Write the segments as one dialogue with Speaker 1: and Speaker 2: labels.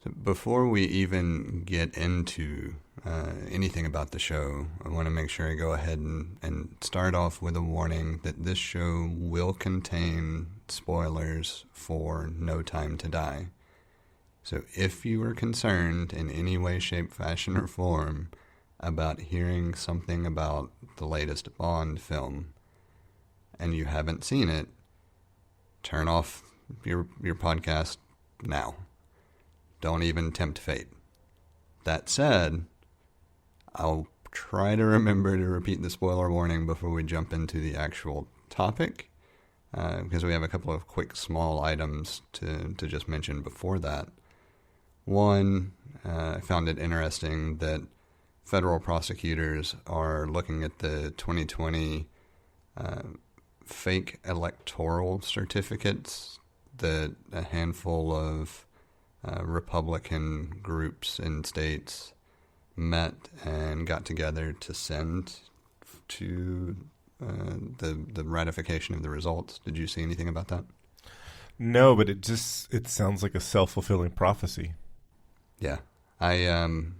Speaker 1: So before we even get into anything about the show, I want to make sure I go ahead and start off with a warning that this show will contain spoilers for No Time to Die. So if you are concerned in any way, shape, fashion, or form about hearing something about the latest Bond film and you haven't seen it, turn off your podcast now. Don't even tempt fate. That said, I'll try to remember to repeat the spoiler warning before we jump into the actual topic, because we have a couple of quick small items to just mention before that. One, I found it interesting that federal prosecutors are looking at the 2020 fake electoral certificates that a handful of Republican groups in states met and got together to send to the ratification of the results. Did you see anything about that?
Speaker 2: No, but it sounds like a self-fulfilling prophecy.
Speaker 1: Yeah. I'm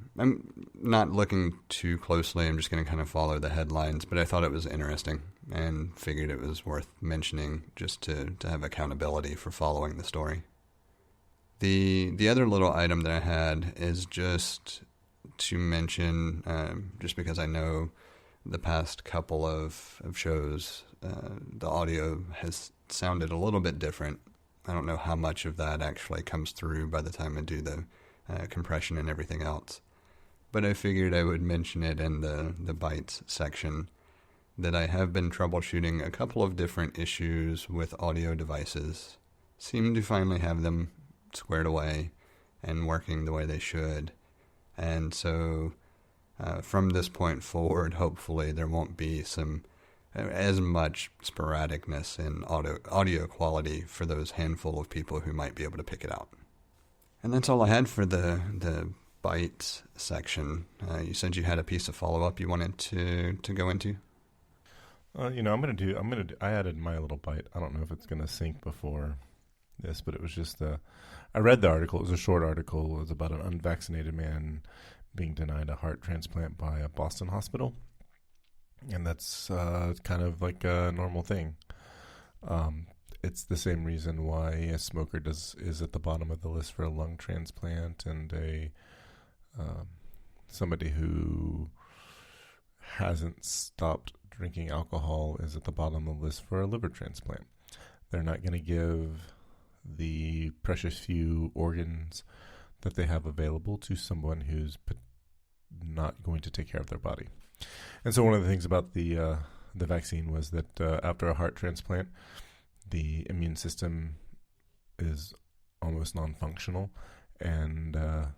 Speaker 1: not looking too closely. I'm just going to kind of follow the headlines, but I thought it was interesting and figured it was worth mentioning just to have accountability for following the story. The other little item that I had is just to mention, just because I know the past couple of shows, the audio has sounded a little bit different. I don't know how much of that actually comes through by the time I do the compression and everything else. But I figured I would mention it in the Bytes section that I have been troubleshooting a couple of different issues with audio devices. Seem to finally have them squared away and working the way they should. And so from this point forward, hopefully there won't be as much sporadicness in audio quality for those handful of people who might be able to pick it out. And that's all I had for the Bytes section. You said you had a piece of follow-up you wanted to go into?
Speaker 2: I added my little bite. I don't know if it's going to sync before this, but it was just I read the article. It was a short article. It was about an unvaccinated man being denied a heart transplant by a Boston hospital, and that's kind of like a normal thing. It's the same reason why a smoker is at the bottom of the list for a lung transplant, and somebody who hasn't stopped drinking alcohol is at the bottom of the list for a liver transplant. They're not going to give the precious few organs that they have available to someone who's not going to take care of their body. And so one of the things about the vaccine was that after a heart transplant, the immune system is almost non-functional, and the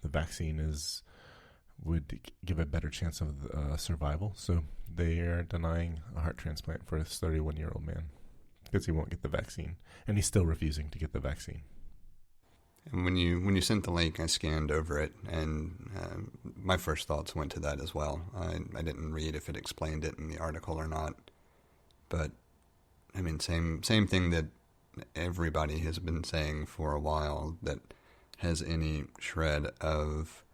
Speaker 2: vaccine would give a better chance of survival. So they are denying a heart transplant for this 31-year-old man because he won't get the vaccine, and he's still refusing to get the vaccine.
Speaker 1: And when you sent the link, I scanned over it, and my first thoughts went to that as well. I didn't read if it explained it in the article or not, but I mean, same thing that everybody has been saying for a while that has any shred of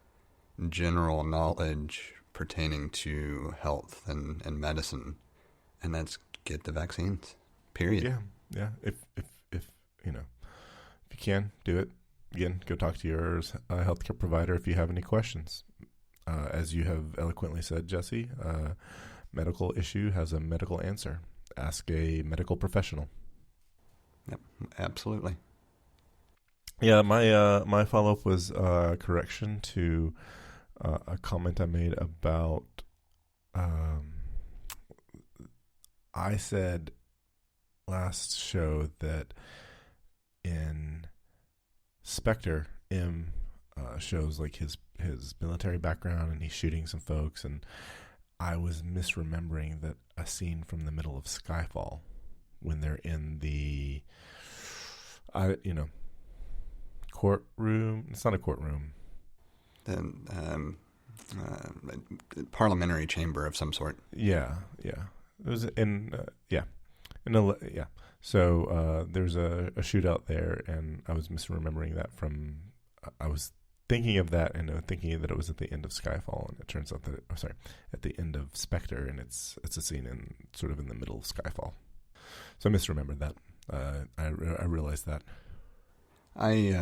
Speaker 1: general knowledge pertaining to health and medicine, and that's get the vaccines. Period.
Speaker 2: Yeah. If you can do it. Again, go talk to your healthcare provider if you have any questions. As you have eloquently said, Jesse, medical issue has a medical answer. Ask a medical professional.
Speaker 1: Yep, absolutely.
Speaker 2: Yeah, my follow-up was a correction to a comment I made about I said last show that in Spectre, M shows like his military background, and he's shooting some folks, and I was misremembering that a scene from the middle of Skyfall when they're in the courtroom. It's not a courtroom.
Speaker 1: The parliamentary chamber of some sort.
Speaker 2: Yeah. It was So there's a shootout there, and I was misremembering that from I was thinking of that and thinking that it was at the end of Skyfall, and it turns out that at the end of Spectre, and it's a scene in sort of in the middle of Skyfall. So I misremembered that. I realized that.
Speaker 1: I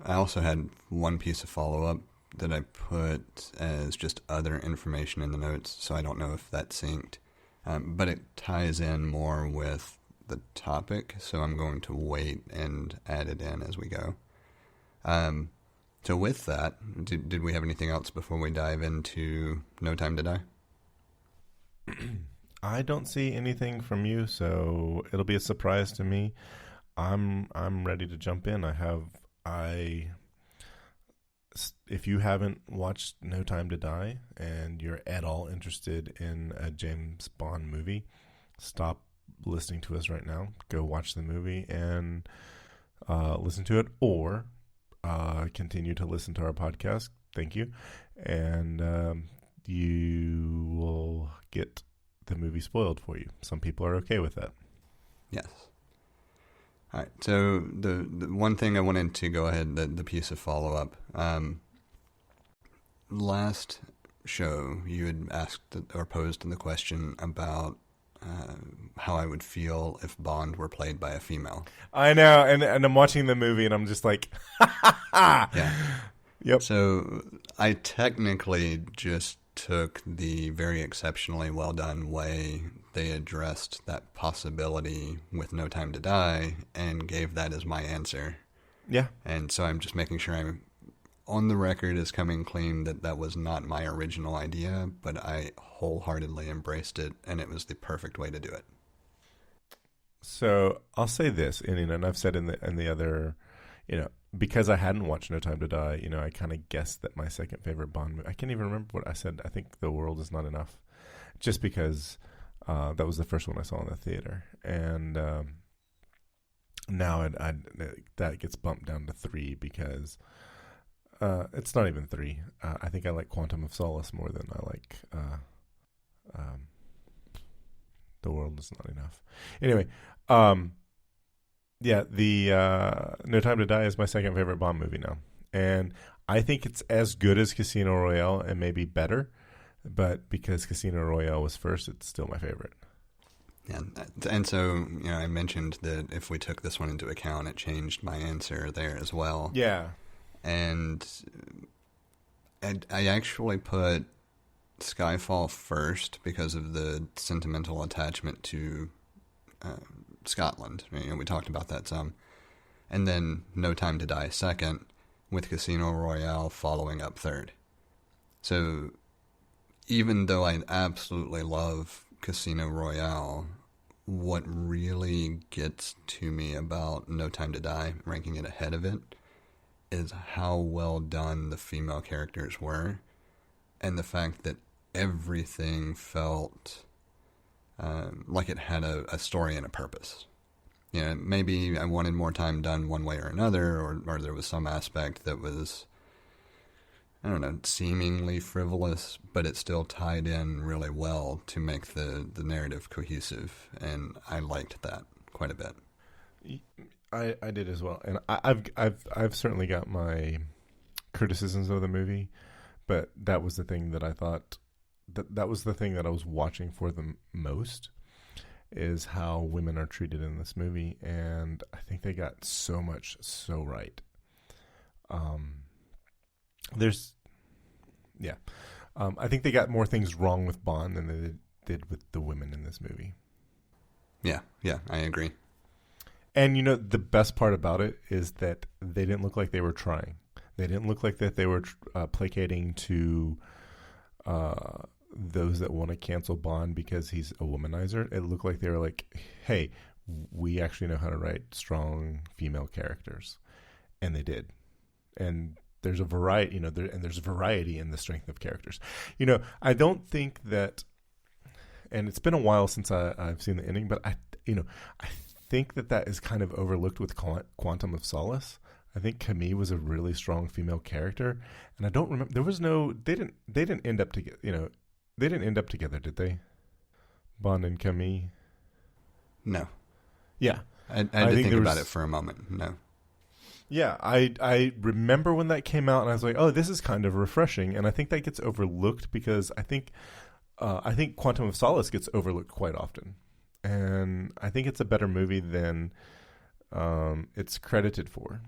Speaker 1: also had one piece of follow-up that I put as just other information in the notes, so I don't know if that synced. But it ties in more with the topic, so I'm going to wait and add it in as we go. So with that, did we have anything else before we dive into No Time to Die?
Speaker 2: I don't see anything from you, so it'll be a surprise to me. I'm ready to jump in. If you haven't watched No Time to Die and you're at all interested in a James Bond movie, stop listening to us right now. Go watch the movie and listen to it, or continue to listen to our podcast. Thank you. And you will get the movie spoiled for you. Some people are okay with that.
Speaker 1: Yes. All right. So the one thing I wanted to go ahead, the piece of follow-up. Last show, you had asked or posed the question about how I would feel if Bond were played by a female.
Speaker 2: I know, and I'm watching the movie, and I'm just like,
Speaker 1: yeah.
Speaker 2: Yep.
Speaker 1: So I technically just took the very exceptionally well done way they addressed that possibility with No Time to Die and gave that as my answer.
Speaker 2: Yeah.
Speaker 1: And so I'm just making sure I'm on the record as coming clean that was not my original idea, but I wholeheartedly embraced it, and it was the perfect way to do it.
Speaker 2: So I'll say this, and I've said in the other, because I hadn't watched No Time to Die, I kind of guessed that my second favorite Bond movie, I can't even remember what I said. I think The World Is Not Enough, just because that was the first one I saw in the theater. And now that gets bumped down to 3 because it's not even 3. I think I like Quantum of Solace more than I like The World Is Not Enough. Anyway, the No Time to Die is my second favorite Bond movie now. And I think it's as good as Casino Royale and maybe better. But because Casino Royale was first, it's still my favorite.
Speaker 1: Yeah, and so, I mentioned that if we took this one into account, it changed my answer there as well.
Speaker 2: Yeah. And
Speaker 1: I actually put Skyfall first because of the sentimental attachment to Scotland. We talked about that some. And then No Time to Die second, with Casino Royale following up third. So even though I absolutely love Casino Royale, what really gets to me about No Time to Die, ranking it ahead of it, is how well done the female characters were, and the fact that everything felt like it had a story and a purpose. Maybe I wanted more time done one way or another, or there was some aspect that was, I don't know, seemingly frivolous, but it still tied in really well to make the narrative cohesive, and I liked that quite a bit.
Speaker 2: I did as well, and I've certainly got my criticisms of the movie, but that was the thing that I thought that was the thing that I was watching for the most, is how women are treated in this movie, and I think they got so much so right. I think they got more things wrong with Bond than they did with the women in this movie.
Speaker 1: Yeah, I agree.
Speaker 2: And the best part about it is that they didn't look like they were trying. They didn't look like that they were placating to those that want to cancel Bond because he's a womanizer. It looked like they were like, hey, we actually know how to write strong female characters. And they did. And there's a variety, there's variety in the strength of characters. I don't think that, and it's been a while since I've seen the ending, but I think that is kind of overlooked with Quantum of Solace. I think Camille was a really strong female character, and I don't remember. They didn't end up together. They didn't end up together, did they? Bond and Camille.
Speaker 1: No.
Speaker 2: Yeah,
Speaker 1: I had to think about it for a moment. No.
Speaker 2: Yeah, I remember when that came out, and I was like, "Oh, this is kind of refreshing." And I think that gets overlooked because I think Quantum of Solace gets overlooked quite often, and I think it's a better movie than it's credited for.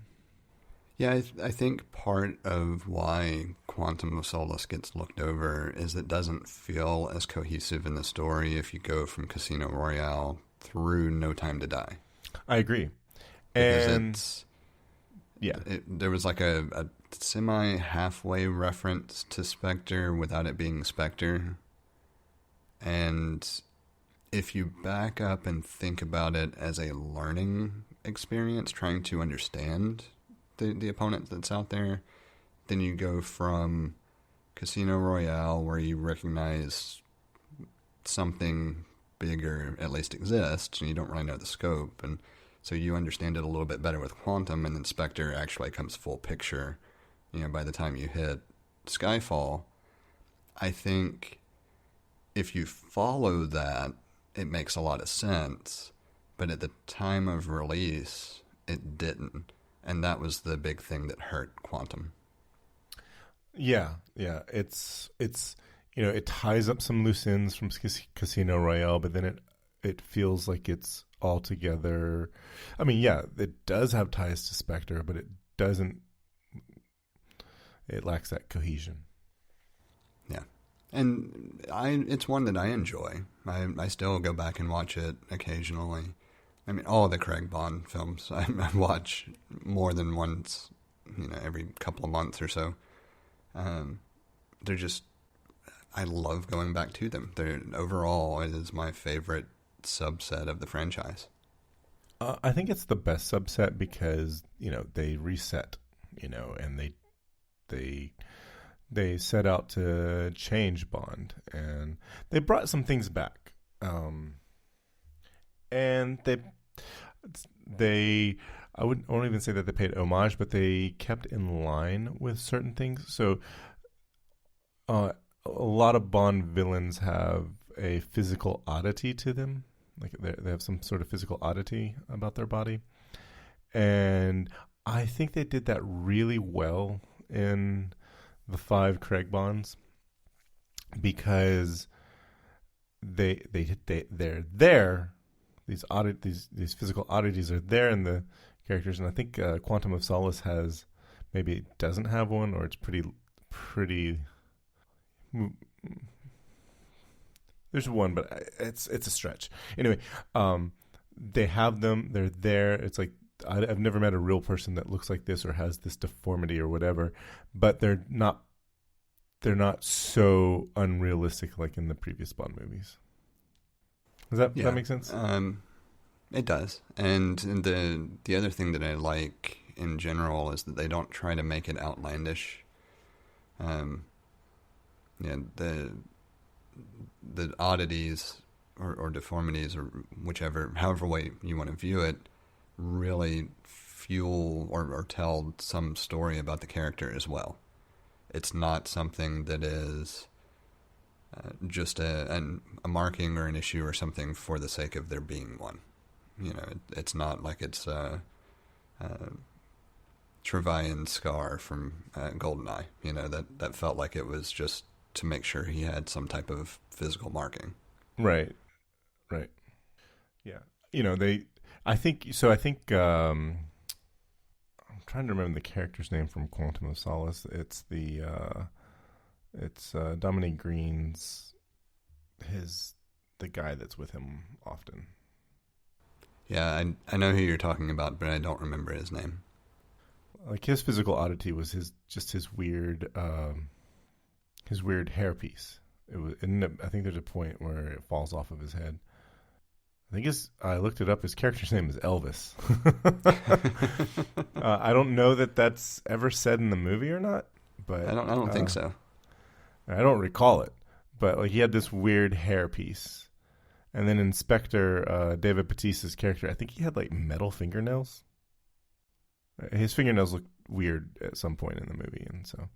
Speaker 1: Yeah, I think part of why Quantum of Solace gets looked over is it doesn't feel as cohesive in the story if you go from Casino Royale through No Time to Die.
Speaker 2: I agree,
Speaker 1: Because
Speaker 2: and yeah,
Speaker 1: there was like a semi-halfway reference to Spectre without it being Spectre. And if you back up and think about it as a learning experience, trying to understand the opponent that's out there, then you go from Casino Royale, where you recognize something bigger at least exists, and you don't really know the scope, and so you understand it a little bit better with Quantum, and then Spectre actually comes full picture, by the time you hit Skyfall. I think if you follow that, it makes a lot of sense, but at the time of release, it didn't. And that was the big thing that hurt Quantum.
Speaker 2: yeah. It's it ties up some loose ends from Casino Royale, but then it feels like it's all together. I mean, yeah, it does have ties to Spectre, but it doesn't. It lacks that cohesion.
Speaker 1: Yeah. And it's one that I enjoy. I still go back and watch it occasionally. I mean, all the Craig Bond films I watch more than once, every couple of months or so. They're just, I love going back to them. Overall, it is my favorite subset of the franchise.
Speaker 2: I think it's the best subset because they reset, and they set out to change Bond, and they brought some things back. And they I won't even say that they paid homage, but they kept in line with certain things. So a lot of Bond villains have a physical oddity to them. Like they have some sort of physical oddity about their body. And I think they did that really well in the 5 Craig Bonds because they're there. These physical oddities are there in the characters, and I think Quantum of Solace maybe it doesn't have one, or it's pretty. There's one, but it's a stretch. Anyway, they have them. They're there. It's like I've never met a real person that looks like this or has this deformity or whatever, but they're not so unrealistic like in the previous Bond movies. Does that make sense?
Speaker 1: It does. And the other thing that I like in general is that they don't try to make it outlandish. The oddities or deformities or however way you want to view it, really fuel or tell some story about the character as well. It's not something that is just a marking or an issue or something for the sake of there being one. It's not like it's Trevelyan's scar from GoldenEye. That felt like it was just to make sure he had some type of physical marking.
Speaker 2: Right. Yeah. I think I'm trying to remember the character's name from Quantum of Solace. It's Dominique Green's the guy that's with him often.
Speaker 1: Yeah, I know who you're talking about, but I don't remember his name.
Speaker 2: Like his physical oddity was his weird hairpiece. I think there's a point where it falls off of his head. I looked it up. His character's name is Elvis. I don't know that that's ever said in the movie or not, but
Speaker 1: I don't think so.
Speaker 2: I don't recall it, but like he had this weird hairpiece, and then in Spectre, David Bautista's character, I think he had like metal fingernails. His fingernails looked weird at some point in the movie, and so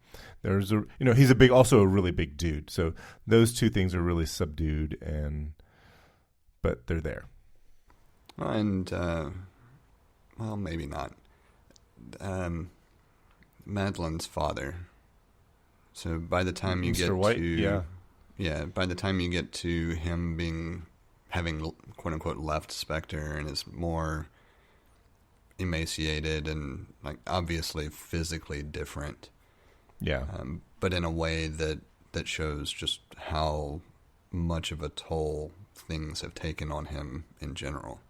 Speaker 2: there's he's also a really big dude. So those two things are really subdued, but they're there.
Speaker 1: And well, maybe not. Madeline's father. So by the time you
Speaker 2: Mr.
Speaker 1: get
Speaker 2: White,
Speaker 1: to by the time you get to him having quote unquote left Spectre and is more emaciated and like obviously physically different,
Speaker 2: Yeah.
Speaker 1: but in a way that shows just how much of a toll things have taken on him in general.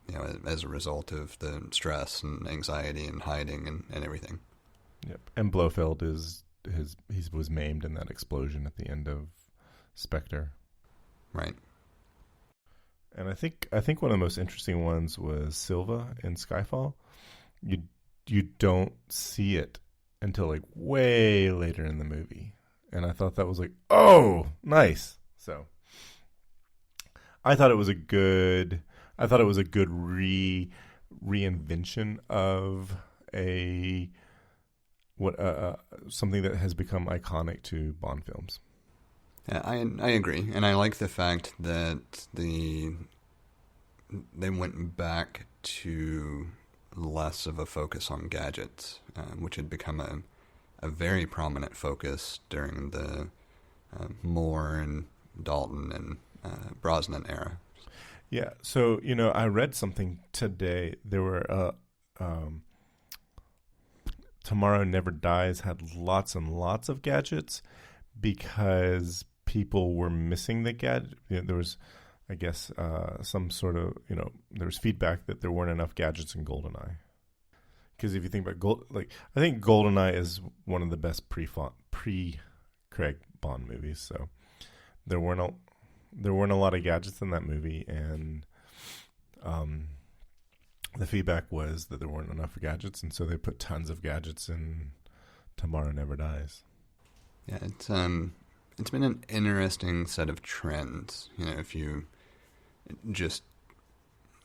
Speaker 1: You know, as a result of the stress and anxiety and hiding and everything.
Speaker 2: Yep. And Blofeld he was maimed in that explosion at the end of Spectre.
Speaker 1: Right.
Speaker 2: And I think one of the most interesting ones was Silva in Skyfall. You don't see it until like way later in the movie. And I thought that was like, oh, nice. So I thought it was a good reinvention of something that has become iconic to Bond films.
Speaker 1: Yeah, I agree, and I like the fact that they went back to less of a focus on gadgets, which had become a very prominent focus during the Moore and Dalton and Brosnan era.
Speaker 2: Yeah, so I read something today. There were Tomorrow Never Dies had lots and lots of gadgets because people were missing the gadget. There was, I guess, some sort of there was feedback that there weren't enough gadgets in GoldenEye. Because if you think about I think GoldenEye is one of the best pre-Craig Bond movies. So there weren't a lot of gadgets in that movie, and the feedback was that there weren't enough gadgets, and so they put tons of gadgets in Tomorrow Never Dies.
Speaker 1: Yeah, it's been an interesting set of trends. If you just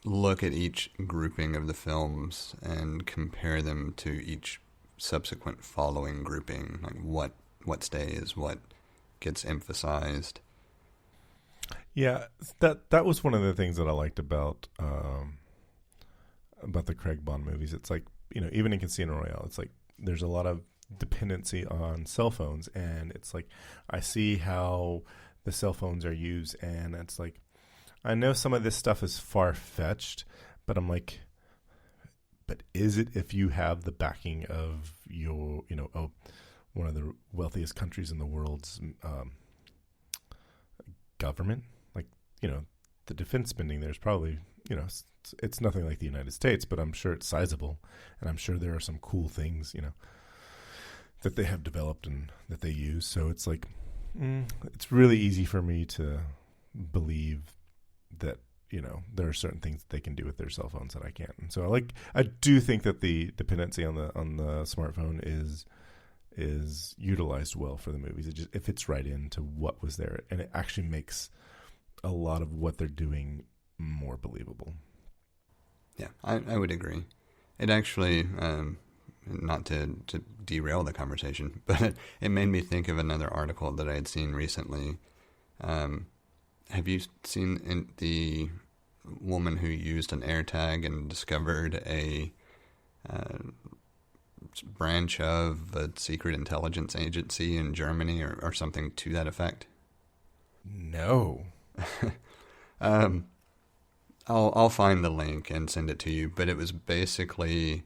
Speaker 1: look at each grouping of the films and compare them to each subsequent following grouping, like what stays, what gets emphasized.
Speaker 2: Yeah, that was one of the things that I liked about the Craig Bond movies. It's like, even in Casino Royale, it's like there's a lot of dependency on cell phones, and it's like I see how the cell phones are used, and it's like I know some of this stuff is far-fetched, but I'm like, but is it if you have the backing of your, one of the wealthiest countries in the world's government? Like, the defense spending there's probably, it's nothing like the United States, but I'm sure it's sizable, and I'm sure there are some cool things, that they have developed and that they use. So it's like, it's really easy for me to believe that, there are certain things that they can do with their cell phones that I can't. And so I do think that the dependency on the smartphone is utilized well for the movies. It fits right into what was there, and it actually makes a lot of what they're doing more believable.
Speaker 1: Yeah, I would agree. It actually, not to derail the conversation, but it made me think of another article that I had seen recently. Have you seen the woman who used an AirTag and discovered a branch of a secret intelligence agency in Germany or something to that effect?
Speaker 2: No.
Speaker 1: I'll find the link and send it to you, but it was basically,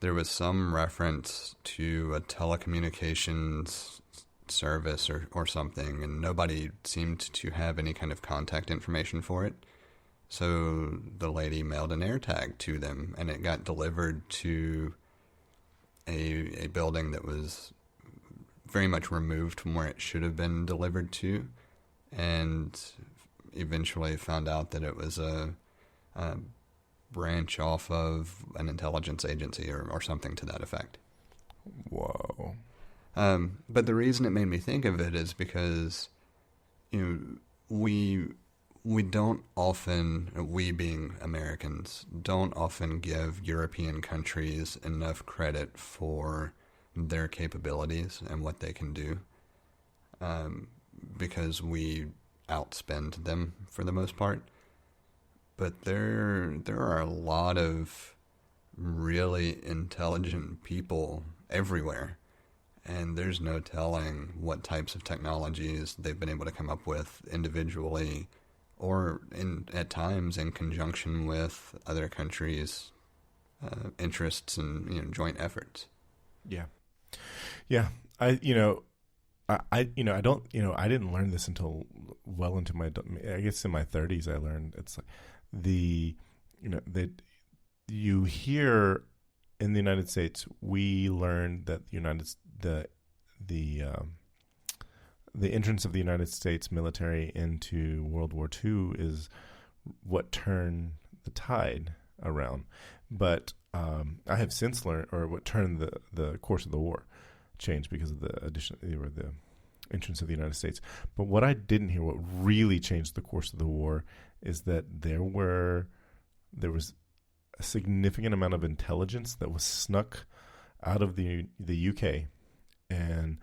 Speaker 1: there was some reference to a telecommunications service or something, and nobody seemed to have any kind of contact information for it. So the lady mailed an AirTag to them, and it got delivered to a building that was very much removed from where it should have been delivered to, and eventually found out that it was a branch off of an intelligence agency or something to that effect.
Speaker 2: Whoa.
Speaker 1: But the reason it made me think of it is because, we don't often, we being Americans, don't often give European countries enough credit for their capabilities and what they can do, because we outspend them for the most part. But there are a lot of really intelligent people everywhere. And there's no telling what types of technologies they've been able to come up with individually or at times in conjunction with other countries' interests and joint efforts.
Speaker 2: Yeah. Yeah. I don't, I didn't learn this until well into I guess in my 30s, I learned it's like that you hear in the United States, we learned that the entrance of the United States military into World War II is what turned the tide around. But I have since learned, or what turned the course of the war changed because of the entrance of the United States. But what I didn't hear, what really changed the course of the war, is that there was a significant amount of intelligence that was snuck out of the UK and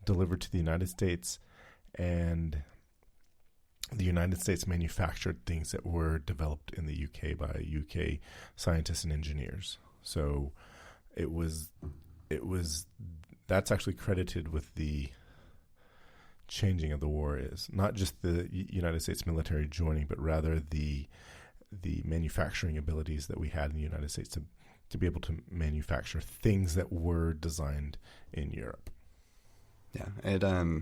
Speaker 2: delivered to the United States, and the United States manufactured things that were developed in the UK by UK scientists and engineers. So that's actually credited with the changing of the war, is not just the United States military joining, but rather the manufacturing abilities that we had in the United States to be able to manufacture things that were designed in Europe.
Speaker 1: Yeah, it I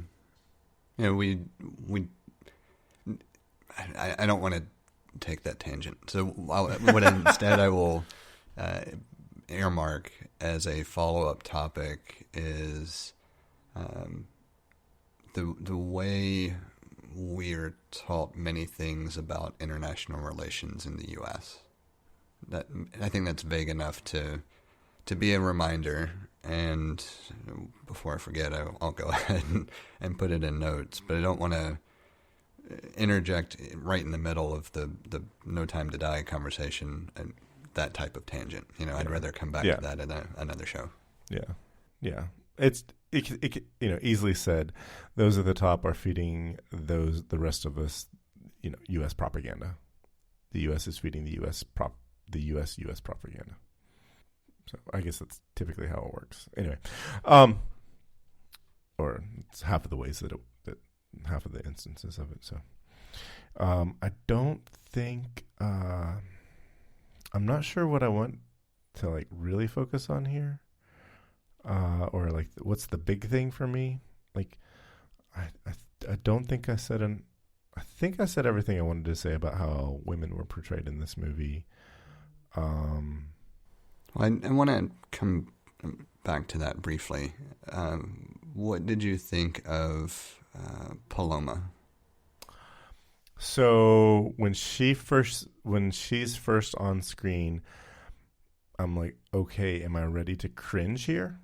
Speaker 1: don't want to take that tangent. So what instead I will earmark as a follow-up topic is the way we're taught many things about international relations in the U.S. That I think that's vague enough to be a reminder. And before I forget, I'll go ahead and put it in notes. But I don't want to interject right in the middle of the No Time to Die conversation and that type of tangent. I'd rather come back to that in another show.
Speaker 2: Yeah. It easily said. Those at the top are feeding the rest of us, U.S. propaganda. The U.S. is feeding the U.S. U.S. propaganda. So I guess that's typically how it works. Anyway, or it's half of the ways that half of the instances of it. So I don't think I'm not sure what I want to really focus on here. Or what's the big thing for me? I don't think I said I think I said everything I wanted to say about how women were portrayed in this movie.
Speaker 1: Well, I want to come back to that briefly. What did you think of Paloma?
Speaker 2: So when she's first on screen, I'm like, okay, am I ready to cringe here?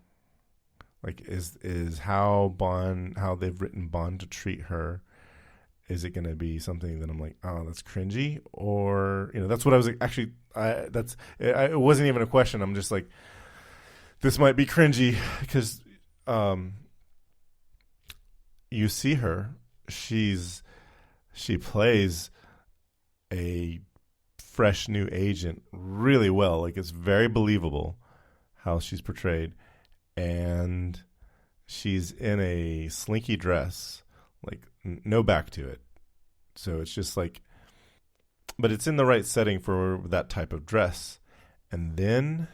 Speaker 2: Is how they've written Bond to treat her? Is it going to be something that I'm like, oh, that's cringy? Or, that's what I was actually, it wasn't even a question. I'm just like, this might be cringy because you see her, she plays a fresh new agent really well. It's very believable how she's portrayed. And she's in a slinky dress, no back to it. So it's just but it's in the right setting for that type of dress. And then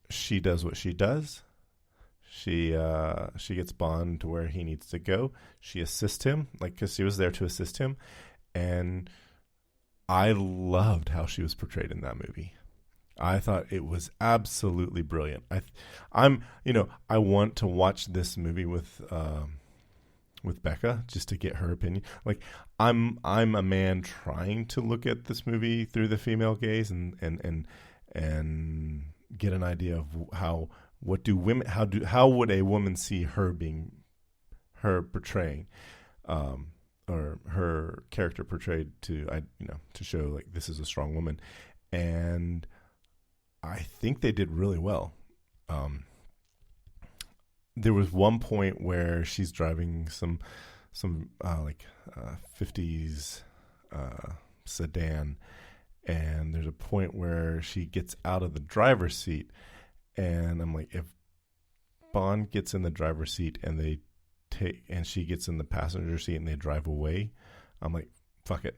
Speaker 2: she does what she does. She gets Bond to where he needs to go. She assists him, because she was there to assist him. And I loved how she was portrayed in that movie. I thought it was absolutely brilliant. I want to watch this movie with Becca just to get her opinion. I'm a man trying to look at this movie through the female gaze and get an idea of how would a woman see her portraying, or her character portrayed to show this is a strong woman. And I think they did really well. There was one point where she's driving some 50s sedan, And there's a point where she gets out of the driver's seat, and I'm like, if Bond gets in the driver's seat and she gets in the passenger seat and they drive away, I'm like, fuck it.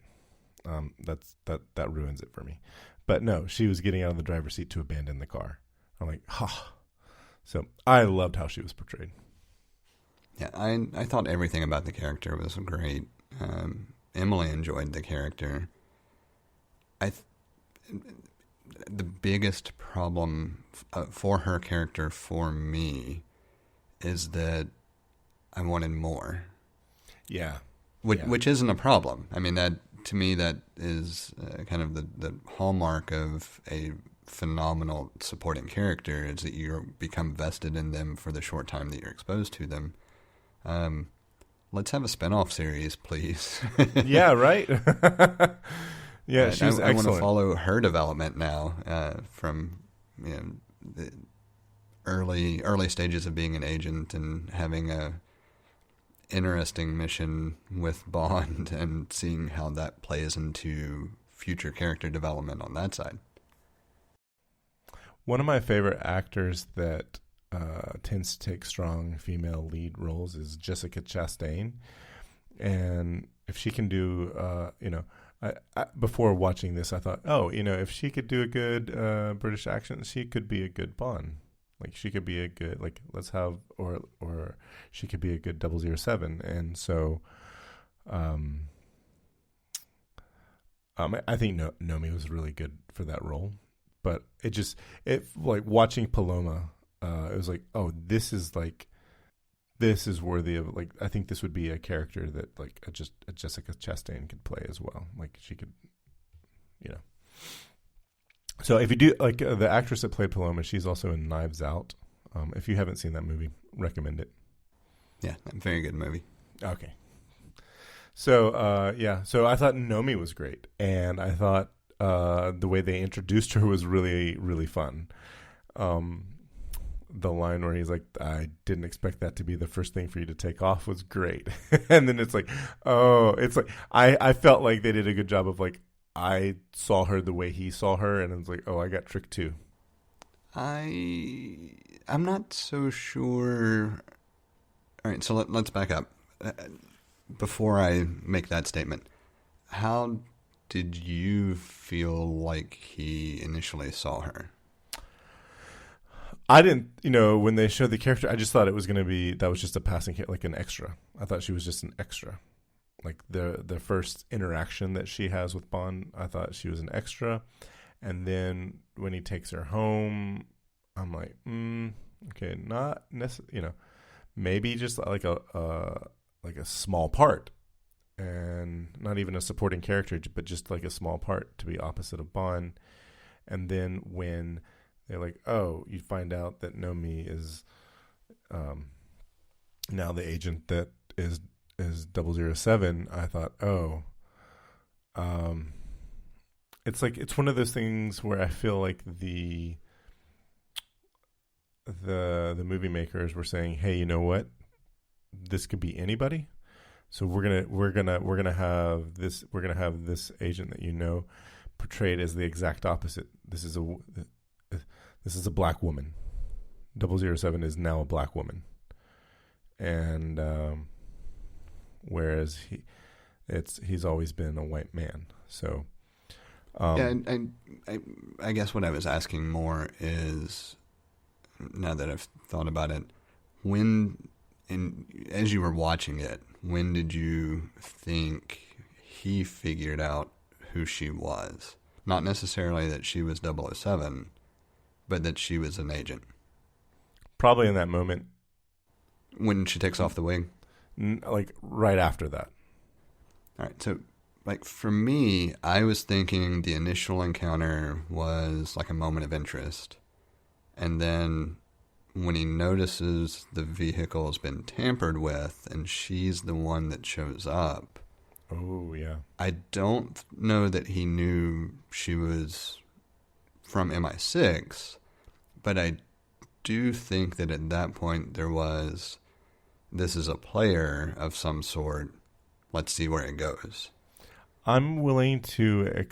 Speaker 2: That ruins it for me. But no, she was getting out of the driver's seat to abandon the car. I'm like, ha. So I loved how she was portrayed.
Speaker 1: Yeah, I thought everything about the character was great. Emily enjoyed the character. The biggest problem for her character for me is that I wanted more.
Speaker 2: Yeah.
Speaker 1: Which isn't a problem. I mean, that to me, that is kind of the hallmark of a phenomenal supporting character, is that you become vested in them for the short time that you're exposed to them. Let's have a spinoff series, please.
Speaker 2: Yeah, right? Yeah, she's excellent.
Speaker 1: I want to follow her development now from the early stages of being an agent and having a interesting mission with Bond and seeing how that plays into future character development on that side.
Speaker 2: One of my favorite actors that tends to take strong female lead roles is Jessica Chastain. And if she can do, I before watching this, I thought, if she could do a good British accent, she could be a good Bond. Like, she could be a good, or she could be a good 007. And so, I think Nomi was really good for that role. But it like watching Paloma, it was like, oh, this is worthy of, like, I think this would be a character that, like, a Jessica Chastain could play as well. Like, she could, So if you do, like, the actress that played Paloma, she's also in Knives Out. If you haven't seen that movie, recommend it.
Speaker 1: Yeah, a very good movie.
Speaker 2: Okay. So, so I thought Nomi was great. And I thought the way they introduced her was really, really fun. The line where he's like, I didn't expect that to be the first thing for you to take off was great. And then it's like, I felt like they did a good job of, like, I saw her the way he saw her, and it's like, oh, I got tricked too.
Speaker 1: I'm not so sure. All right, so let's back up. Before I make that statement, how did you feel like he initially saw her?
Speaker 2: I didn't, when they showed the character, I just thought it was going to be, that was just a passing, like an extra. I thought she was just an extra. Like the first interaction that she has with Bond, I thought she was an extra. And then when he takes her home, I'm like, okay, not necessarily, maybe just like a small part, and not even a supporting character, but just like a small part to be opposite of Bond. And then when they're like, oh, you find out that Nomi is now the agent that is 007, I thought, it's one of those things where I feel like the movie makers were saying, hey, you know what? This could be anybody. So we're gonna have this agent that portrayed as the exact opposite. This is a black woman. 007 is now a black woman, and whereas he's always been a white man. So
Speaker 1: and I guess what I was asking more is, now that I've thought about it, as you were watching it, when did you think he figured out who she was? Not necessarily that she was 007, but that she was an agent.
Speaker 2: Probably in that moment.
Speaker 1: When she takes off the wig?
Speaker 2: Like right after that.
Speaker 1: All right. So, like, for me, I was thinking the initial encounter was like a moment of interest. And then when he notices the vehicle has been tampered with and she's the one that shows up.
Speaker 2: Oh, yeah.
Speaker 1: I don't know that he knew she was from MI6, but I do think that at that point there was, this is a player of some sort. Let's see where it goes.
Speaker 2: I'm willing to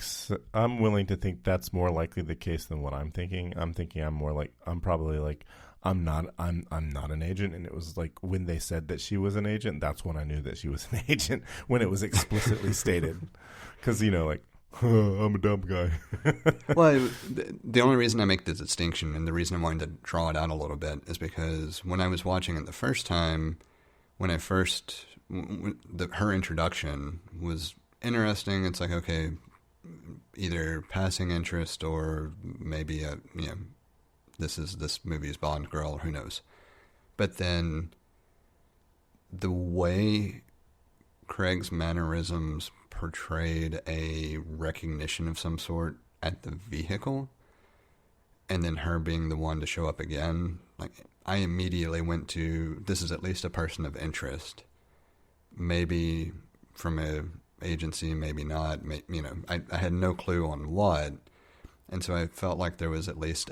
Speaker 2: I'm willing to think that's more likely the case than what I'm thinking. I'm probably like I'm not an agent, and it was like when they said that she was an agent, that's when I knew that she was an agent, when it was explicitly stated. Cuz like I'm a dumb guy.
Speaker 1: Well, the only reason I make the distinction and the reason I wanted to draw it out a little bit is because when I was watching it the first time, her introduction was interesting. It's like, okay, either passing interest or maybe this movie's Bond girl, who knows. But then the way Craig's mannerisms portrayed a recognition of some sort at the vehicle, and then her being the one to show up again, like, I immediately went to, this is at least a person of interest. Maybe from a agency, maybe not. I had no clue on what, and so I felt like there was at least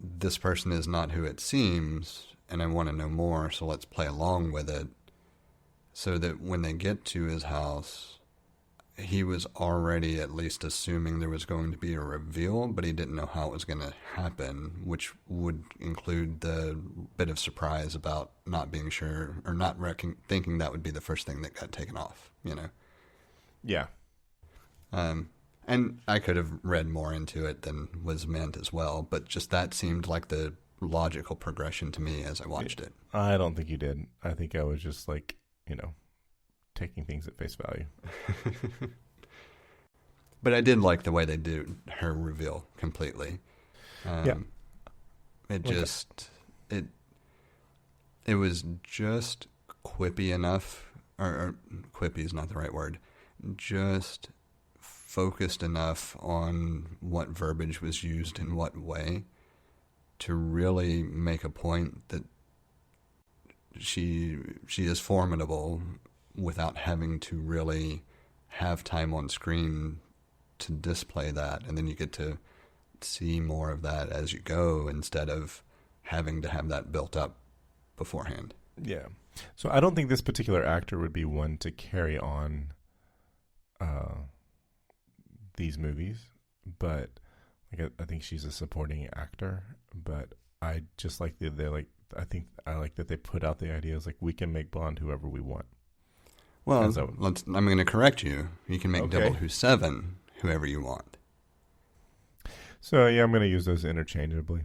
Speaker 1: this person is not who it seems, and I want to know more, so let's play along with it. So that when they get to his house, he was already at least assuming there was going to be a reveal, but he didn't know how it was going to happen, which would include the bit of surprise about not being sure or not thinking that would be the first thing that got taken off,
Speaker 2: Yeah.
Speaker 1: And I could have read more into it than was meant as well, but just that seemed like the logical progression to me as I watched it.
Speaker 2: I don't think you did. I think I was just like, taking things at face value.
Speaker 1: But I did like the way they do her reveal completely.
Speaker 2: Yeah.
Speaker 1: It just, it was just quippy enough, or quippy is not the right word, just focused enough on what verbiage was used in what way to really make a point that she is formidable without having to really have time on screen to display that. And then you get to see more of that as you go instead of having to have that built up beforehand.
Speaker 2: Yeah. So I don't think this particular actor would be one to carry on these movies, but I think she's a supporting actor. But I just like I like that they put out the ideas like we can make Bond whoever we want.
Speaker 1: Well, I'm going to correct you. You can make
Speaker 2: Okay.
Speaker 1: 007 whoever you want.
Speaker 2: So yeah, I'm going to use those interchangeably.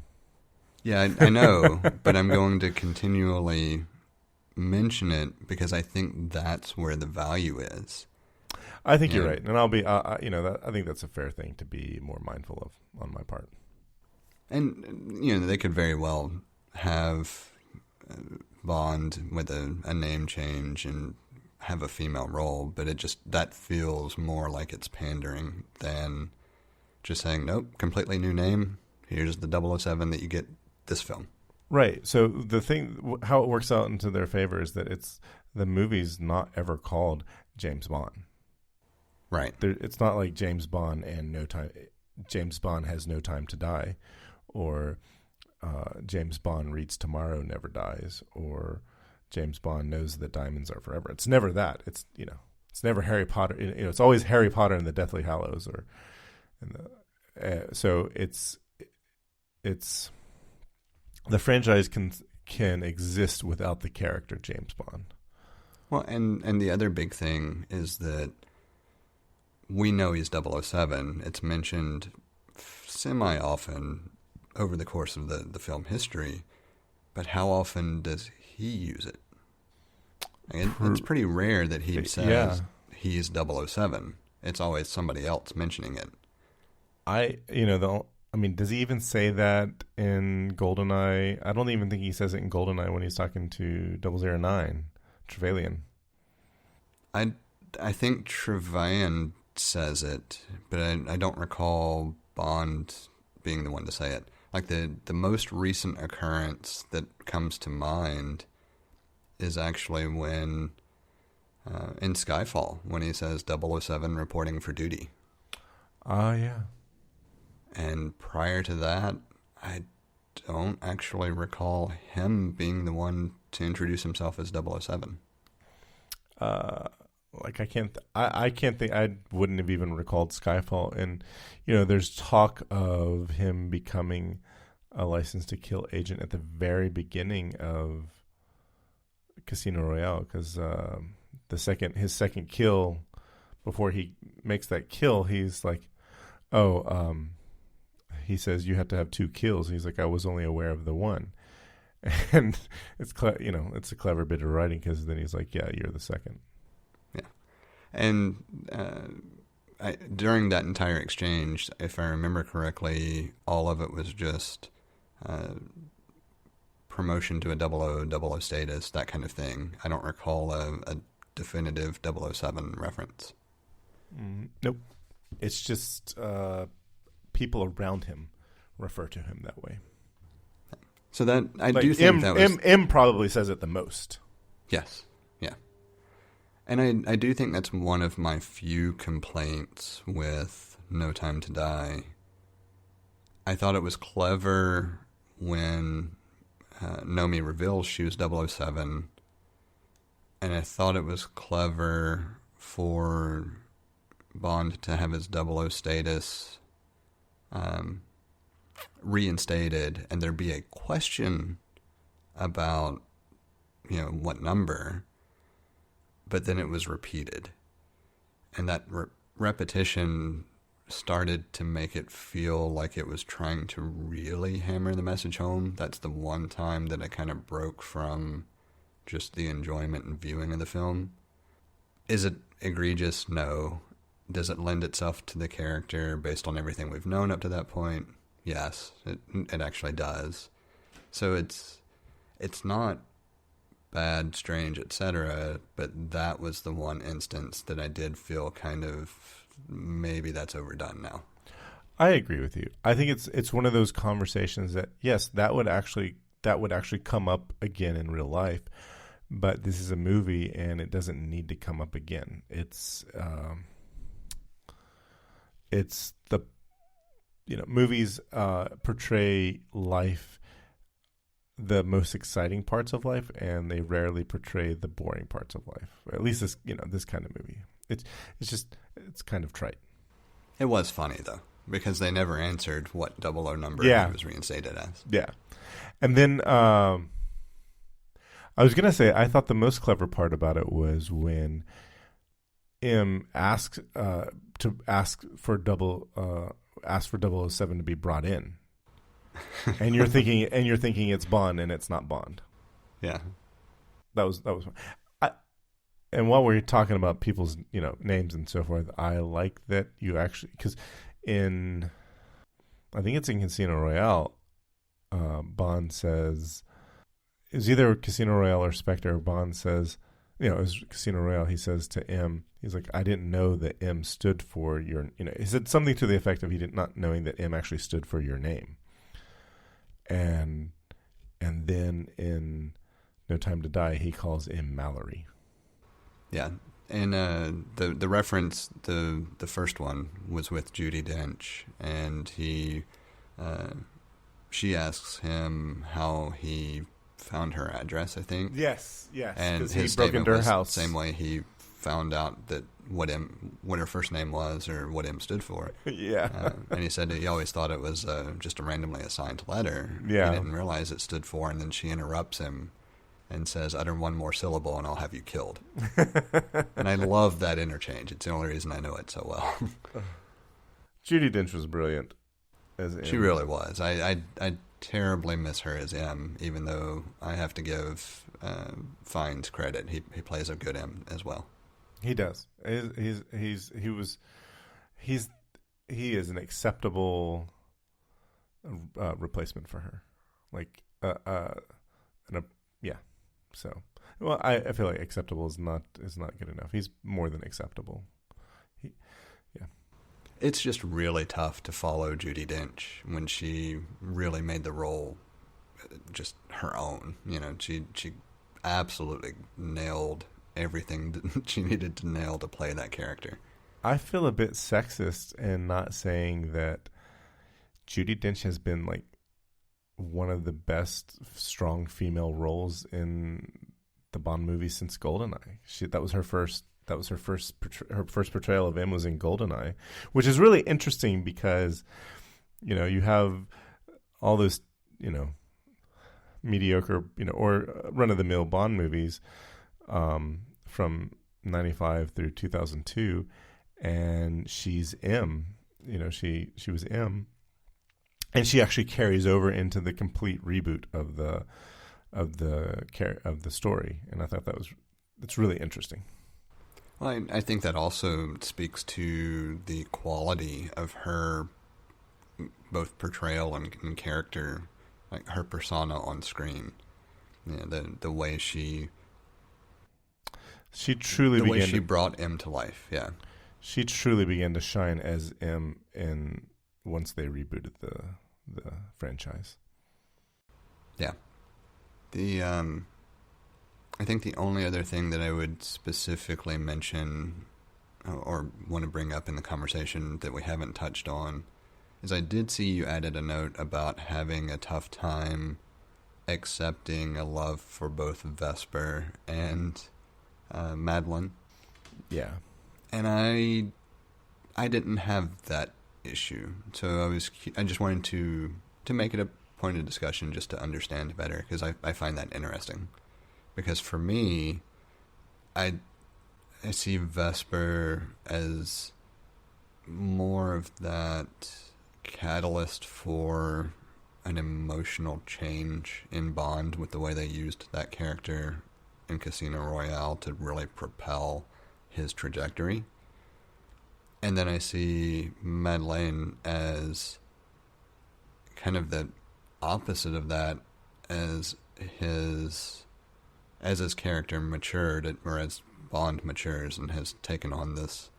Speaker 1: Yeah, I know, but I'm going to continually mention it because I think that's where the value is.
Speaker 2: I think you're right, and I'll be, I think that's a fair thing to be more mindful of on my part.
Speaker 1: And they could very well have Bond with a name change and have a female role, but that feels more like it's pandering than just saying, nope, completely new name. Here's the 007 that you get this film.
Speaker 2: Right. So the thing, how it works out into their favor is that the movie's not ever called James Bond.
Speaker 1: Right.
Speaker 2: It's not like James Bond James Bond has no time to die, or James Bond reads tomorrow, never dies, or James Bond knows that diamonds are forever. It's never that. It's never Harry Potter. It's always Harry Potter and the Deathly Hallows, so it's the franchise can exist without the character James Bond.
Speaker 1: Well, and the other big thing is that we know he's 007. It's mentioned semi-often over the course of the film history, but how often does he use it? It's pretty rare that he says he's 007. It's always somebody else mentioning it.
Speaker 2: Does he even say that in GoldenEye? I don't even think he says it in GoldenEye when he's talking to 009, Trevelyan.
Speaker 1: I think Trevelyan says it, but I don't recall Bond being the one to say it. Like the most recent occurrence that comes to mind is actually when in Skyfall, when he says 007 reporting for duty.
Speaker 2: Yeah.
Speaker 1: And prior to that, I don't actually recall him being the one to introduce himself as 007.
Speaker 2: like I can't think I wouldn't have even recalled Skyfall. And there's talk of him becoming a License to Kill agent at the very beginning of Casino Royale, because his second kill, before he makes that kill, he's like, he says you have to have 2 kills. He's like, I was only aware of the one. And it's it's a clever bit of writing, because then he's like, yeah, you're the second.
Speaker 1: Yeah. And during that entire exchange, if I remember correctly, all of it was just promotion to a 00 status, that kind of thing. I don't recall a definitive 007 reference.
Speaker 2: Nope. It's just people around him refer to him that way.
Speaker 1: So that I do think that was
Speaker 2: M probably says it the most.
Speaker 1: Yes, yeah, and I do think that's one of my few complaints with No Time to Die. I thought it was clever when Nomi reveals she was 007, and I thought it was clever for Bond to have his 00 status reinstated, and there be a question about what number, but then it was repeated, and that repetition started to make it feel like it was trying to really hammer the message home. That's the one time that I kind of broke from just the enjoyment and viewing of the film. Is it egregious? No. Does it lend itself to the character based on everything we've known up to that point? Yes, it actually does. So it's not bad, strange, etc., but that was the one instance that I did feel kind of maybe that's overdone now.
Speaker 2: I agree with you. I think it's one of those conversations that, yes, that would actually come up again in real life, but this is a movie and it doesn't need to come up again. It's the movies portray life, the most exciting parts of life, and they rarely portray the boring parts of life. At least this kind of movie. It's kind of trite.
Speaker 1: It was funny though, because they never answered what 00 number he was reinstated as.
Speaker 2: Yeah. And then I was gonna say, I thought the most clever part about it was when M asked for 007 to be brought in, and you're thinking it's Bond, and it's not Bond.
Speaker 1: Yeah,
Speaker 2: that was. And while we're talking about people's names and so forth, I like that you actually, because I think it's in Casino Royale, Bond says, it's either Casino Royale or Spectre. Bond says, it was Casino Royale. He says to M, he's like, I didn't know that M stood for your, he said something to the effect of not knowing that M actually stood for your name. And then in No Time to Die, he calls M Mallory.
Speaker 1: Yeah. And the reference, the first one was with Judi Dench, and she asks him how he found her address, I think.
Speaker 2: Yes.
Speaker 1: And his statement was the same way he found out that what her first name was or what M stood for.
Speaker 2: Yeah.
Speaker 1: And he said he always thought it was just a randomly assigned letter.
Speaker 2: Yeah.
Speaker 1: He didn't realize it stood for, and then she interrupts him and says, utter one more syllable and I'll have you killed. And I love that interchange. It's the only reason I know it so well.
Speaker 2: Judi Dench was brilliant as M.
Speaker 1: She really was. I terribly miss her as M, even though I have to give Fiennes credit. He plays a good M as well.
Speaker 2: He does. He is an acceptable replacement for her. Yeah. So, well, I feel like acceptable is not good enough. He's more than acceptable. Yeah.
Speaker 1: It's just really tough to follow Judi Dench when she really made the role just her own. She absolutely nailed everything that she needed to nail to play that character.
Speaker 2: I feel a bit sexist in not saying that Judi Dench has been like one of the best strong female roles in the Bond movies since GoldenEye. That was her first That was her first portrayal of M was in GoldenEye, which is really interesting because, you have all those, mediocre, or run-of-the-mill Bond movies from 95 through 2002, and she's M. She was M, and she actually carries over into the complete reboot of the story, and I thought it's really interesting.
Speaker 1: Well, I think that also speaks to the quality of her both portrayal and character, like her persona on screen. The way she
Speaker 2: truly
Speaker 1: the way she brought M to life. Yeah,
Speaker 2: she truly began to shine as M once they rebooted the franchise.
Speaker 1: Yeah. I think the only other thing that I would specifically mention or want to bring up in the conversation that we haven't touched on is I did see you added a note about having a tough time accepting a love for both Vesper and Madeline.
Speaker 2: Yeah.
Speaker 1: And I didn't have that issue. So I just wanted to make it a point of discussion just to understand better, because I find that interesting. Because for me, I see Vesper as more of that catalyst for an emotional change in Bond with the way they used that character in Casino Royale to really propel his trajectory. And then I see Madeleine as kind of the opposite of that, as his character matured, or as Bond matures and has taken on this,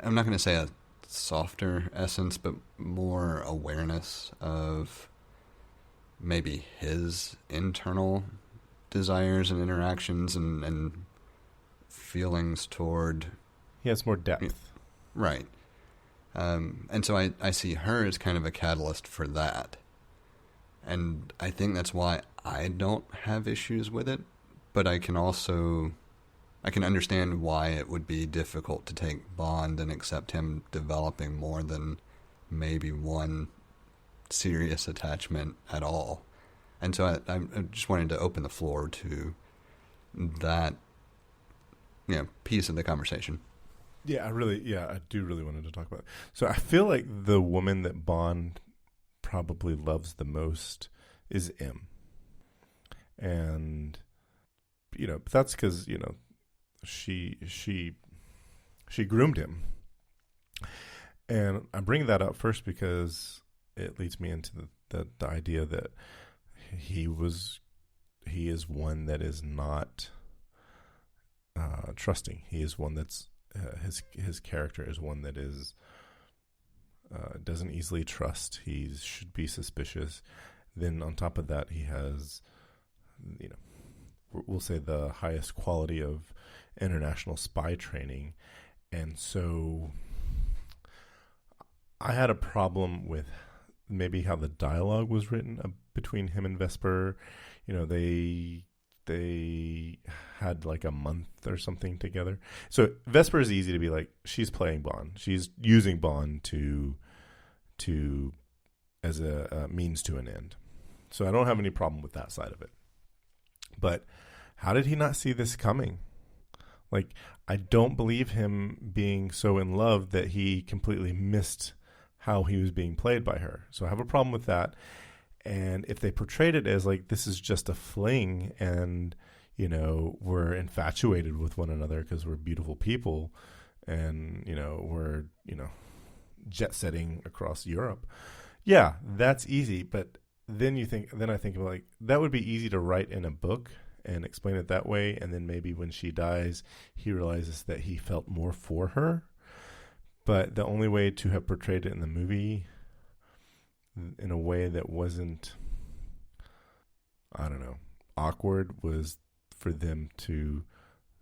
Speaker 1: I'm not going to say a softer essence, but more awareness of maybe his internal desires and interactions and feelings toward...
Speaker 2: He has more depth.
Speaker 1: Right. And so I see her as kind of a catalyst for that. And I think that's why I don't have issues with it, but I can understand why it would be difficult to take Bond and accept him developing more than maybe one serious attachment at all. And so I just wanted to open the floor to that, piece of the conversation.
Speaker 2: Yeah, I do really wanted to talk about it. So I feel like the woman that Bond probably loves the most is M. And, that's because, she groomed him. And I bring that up first because it leads me into the idea that he is one that is not trusting. He is one that's his character is one that is doesn't easily trust. He should be suspicious. Then on top of that, he has, we'll say the highest quality of international spy training. And so I had a problem with maybe how the dialogue was written between him and Vesper. They had like a month or something together. So Vesper is easy to be like, she's playing Bond. She's using Bond to as a means to an end. So I don't have any problem with that side of it. But how did he not see this coming? Like, I don't believe him being so in love that he completely missed how he was being played by her. So I have a problem with that. And if they portrayed it as like, this is just a fling and, we're infatuated with one another because we're beautiful people and, we're, jet setting across Europe. Yeah, that's easy. But then I think like that would be easy to write in a book and explain it that way. And then maybe when she dies, he realizes that he felt more for her. But the only way to have portrayed it in the movie in a way that wasn't, awkward was for them to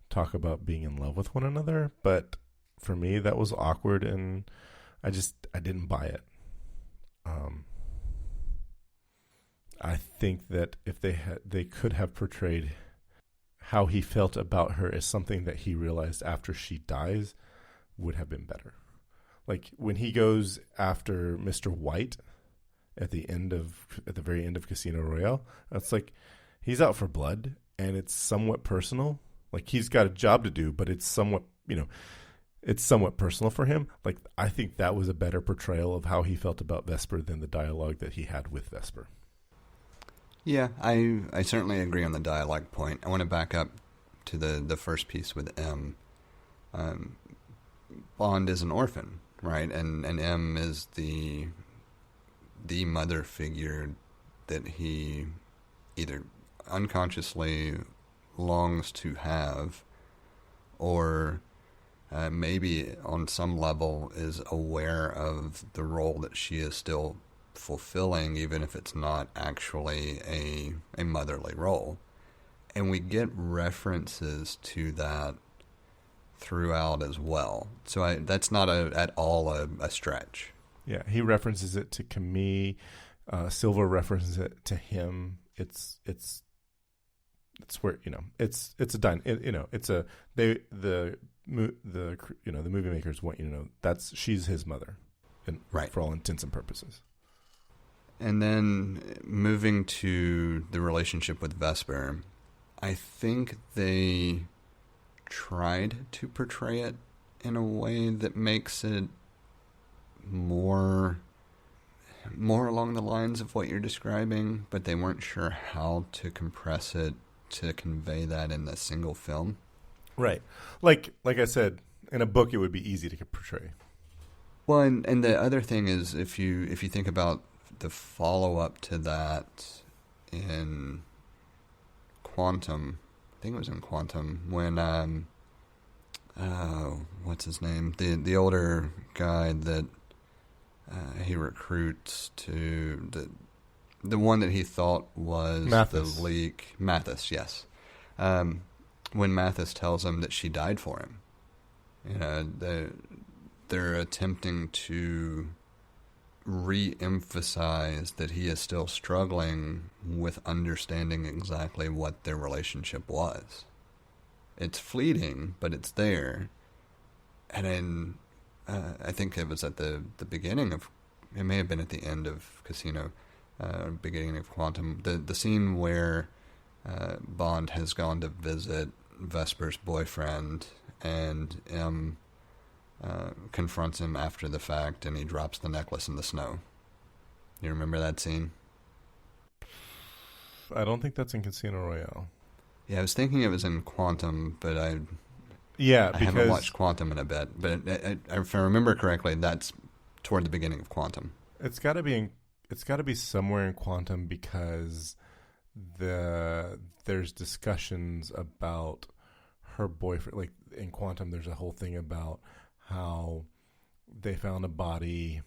Speaker 2: talk about being in love with one another. But for me, that was awkward, and I didn't buy it. I think that if they could have portrayed how he felt about her is something that he realized after she dies would have been better. Like when he goes after Mr. White at the very end of Casino Royale, it's like he's out for blood and it's somewhat personal. Like he's got a job to do, but it's somewhat personal for him. Like I think that was a better portrayal of how he felt about Vesper than the dialogue that he had with Vesper.
Speaker 1: Yeah, I certainly agree on the dialogue point. I want to back up to the first piece with M. Bond is an orphan, right? And M is the mother figure that he either unconsciously longs to have, or maybe on some level is aware of the role that she is still fulfilling, even if it's not actually a motherly role. And we get references to that throughout as well. So that's not at all a stretch.
Speaker 2: Yeah, he references it to Camille. Silva references it to him. It's where it's the movie makers want you to know she's his mother, and
Speaker 1: right,
Speaker 2: for all intents and purposes.
Speaker 1: And then moving to the relationship with Vesper, I think they tried to portray it in a way that makes it more along the lines of what you're describing, but they weren't sure how to compress it to convey that in a single film.
Speaker 2: Right. Like I said, in a book it would be easy to portray.
Speaker 1: Well, and the other thing is if you think about the follow-up to that in Quantum, I think it was in Quantum, when what's his name? The older guy that he recruits to the one that he thought was
Speaker 2: Mathis.
Speaker 1: The leak. Mathis, yes. When Mathis tells him that she died for him, they're attempting to re-emphasize that he is still struggling with understanding exactly what their relationship was. It's fleeting, but it's there. And then I think it was at the beginning of, it may have been at the end of Casino, beginning of Quantum, the scene where Bond has gone to visit Vesper's boyfriend, and M confronts him after the fact, and he drops the necklace in the snow. You remember that scene?
Speaker 2: I don't think that's in Casino Royale.
Speaker 1: Yeah, I was thinking it was in Quantum, but I haven't watched Quantum in a bit. But if I remember correctly, that's toward the beginning of Quantum.
Speaker 2: It's got to be somewhere in Quantum, because there's discussions about her boyfriend. Like in Quantum, there's a whole thing about how they found a body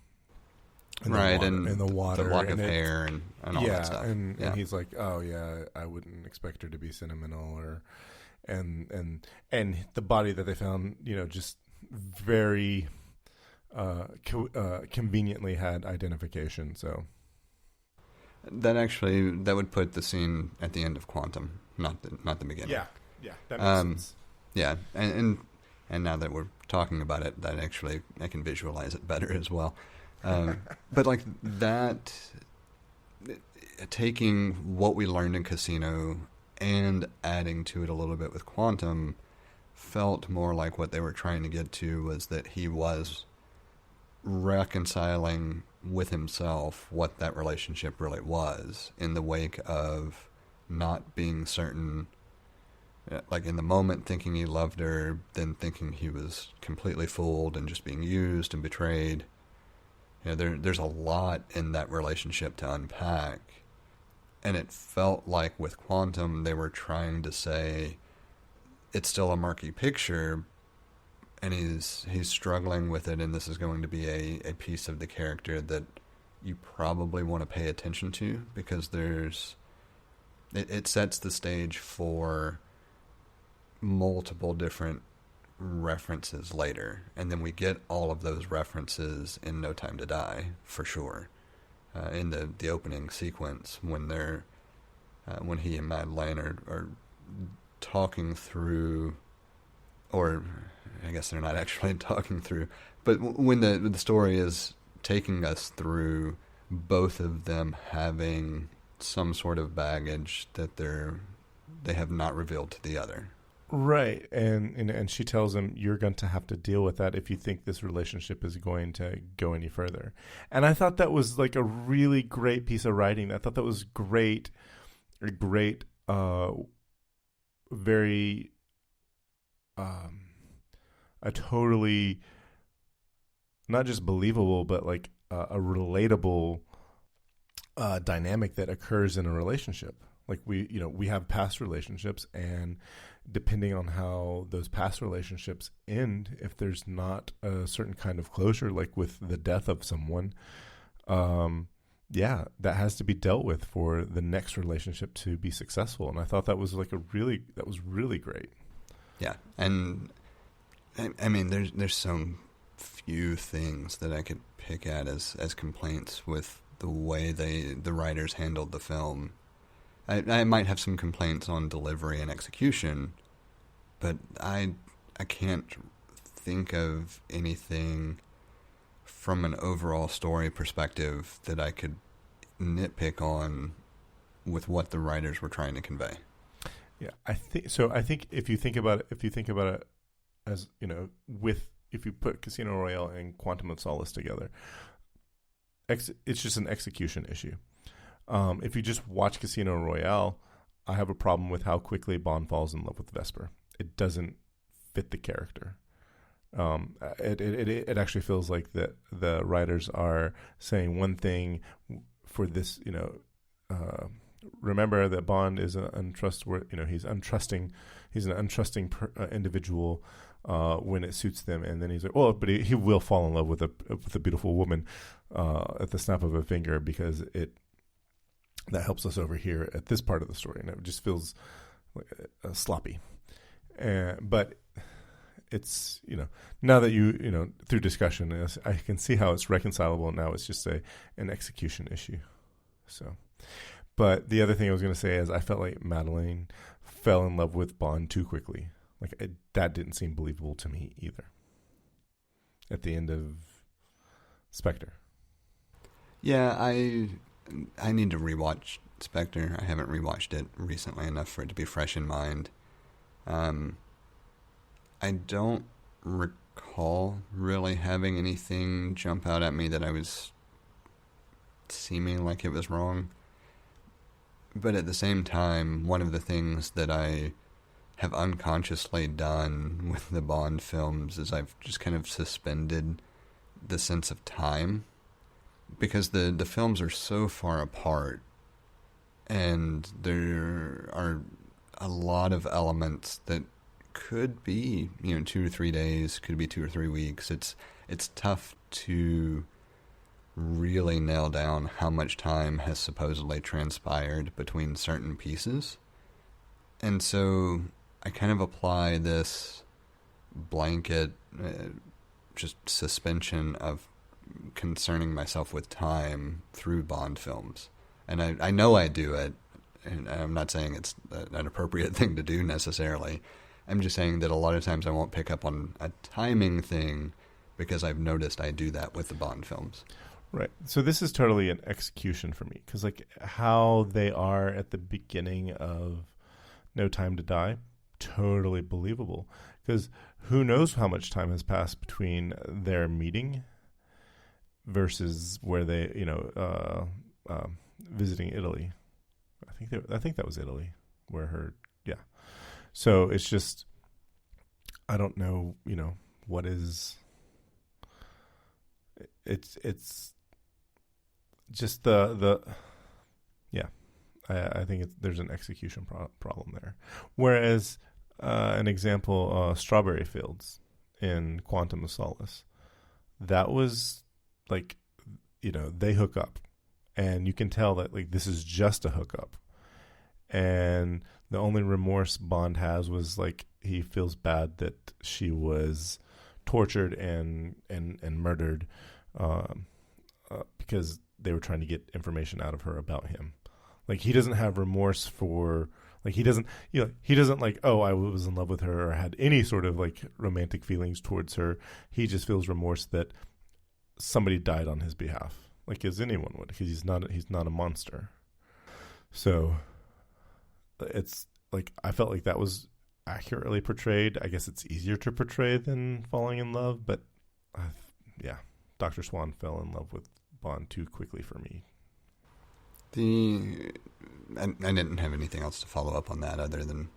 Speaker 2: in the water,
Speaker 1: the lock of hair and all that stuff.
Speaker 2: And he's like, oh yeah, I wouldn't expect her to be sentimental, and the body that they found, just very conveniently had identification. So
Speaker 1: that would put the scene at the end of Quantum, not the beginning.
Speaker 2: Yeah, that makes sense.
Speaker 1: Yeah, and now that we're talking about it, that actually I can visualize it better as well. But like that, taking what we learned in Casino and adding to it a little bit with Quantum, felt more like what they were trying to get to was that he was reconciling with himself what that relationship really was in the wake of not being certain. Like in the moment thinking he loved her, then thinking he was completely fooled and just being used and betrayed. There's a lot in that relationship to unpack. And it felt like with Quantum, they were trying to say it's still a murky picture, and he's struggling with it, and this is going to be a piece of the character that you probably want to pay attention to, because it sets the stage for multiple different references later, and then we get all of those references in No Time to Die for sure. In the opening sequence when he and Madeleine are talking through, or I guess they're not actually talking through, but when the story is taking us through both of them having some sort of baggage that they have not revealed to the other.
Speaker 2: Right. And she tells him, you're going to have to deal with that if you think this relationship is going to go any further. And I thought that was like a really great piece of writing. I thought that was great, very, a totally, not just believable, but like a relatable dynamic that occurs in a relationship. Like we have past relationships, and depending on how those past relationships end, if there's not a certain kind of closure, like with the death of someone, that has to be dealt with for the next relationship to be successful. And I thought that was really great.
Speaker 1: Yeah. And I mean, there's some few things that I could pick at as complaints with the way the writers handled the film. I might have some complaints on delivery and execution, but I can't think of anything from an overall story perspective that I could nitpick on with what the writers were trying to convey.
Speaker 2: Yeah, I think if you think about it as, if you put Casino Royale and Quantum of Solace together, it's just an execution issue. If you just watch Casino Royale, I have a problem with how quickly Bond falls in love with Vesper. It doesn't fit the character. It actually feels like that the writers are saying one thing for this, remember that Bond is an untrustworthy, he's untrusting. He's an untrusting individual when it suits them, and then he's like, but he will fall in love with a beautiful woman at the snap of a finger because that helps us over here at this part of the story, and it just feels like, sloppy. But it's now that through discussion, I can see how it's reconcilable. Now it's just an execution issue. So, but the other thing I was going to say is I felt like Madeleine fell in love with Bond too quickly. Like that didn't seem believable to me either. At the end of Spectre.
Speaker 1: Yeah, I need to rewatch Spectre. I haven't rewatched it recently enough for it to be fresh in mind. I don't recall really having anything jump out at me that I was seeming like it was wrong. But at the same time, one of the things that I have unconsciously done with the Bond films is I've just kind of suspended the sense of time, because the films are so far apart, and there are a lot of elements that could be 2 or 3 days, could be 2 or 3 weeks. It's tough to really nail down how much time has supposedly transpired between certain pieces. And so I kind of apply this blanket just suspension of concerning myself with time through Bond films. And I know I do it, and I'm not saying it's an appropriate thing to do necessarily. I'm just saying that a lot of times I won't pick up on a timing thing because I've noticed I do that with the Bond films.
Speaker 2: Right. So this is totally an execution for me, because like how they are at the beginning of No Time to Die, totally believable. Because who knows how much time has passed between their meeting versus where they, visiting Italy. I think that was Italy, where So it's just, I don't know, what is. It's just I think there's an execution problem there. Whereas an example, Strawberry Fields in Quantum of Solace, that was like, they hook up, and you can tell that like this is just a hookup, and the only remorse Bond has was like he feels bad that she was tortured and murdered because they were trying to get information out of her about him. Like he doesn't have remorse for Like he doesn't, he doesn't like, oh, I was in love with her or had any sort of like romantic feelings towards her. He just feels remorse that somebody died on his behalf, like as anyone would, because he's not a monster. So it's like I felt like that was accurately portrayed. I guess it's easier to portray than falling in love, but yeah, Dr. Swan fell in love with Bond too quickly for me.
Speaker 1: I didn't have anything else to follow up on that other than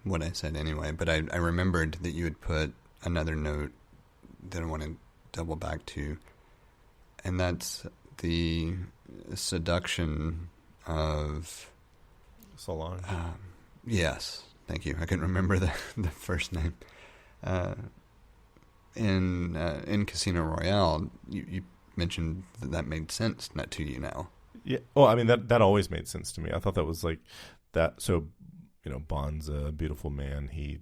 Speaker 1: what I said anyway, but I remembered that you had put another note that I want to double back to, and that's the seduction of
Speaker 2: Solange.
Speaker 1: Yes, thank you. I couldn't remember the first name. In Casino Royale, you mentioned that made sense not to you now.
Speaker 2: Yeah. Oh, I mean that always made sense to me. I thought that was like that. So, Bond's a beautiful man. He's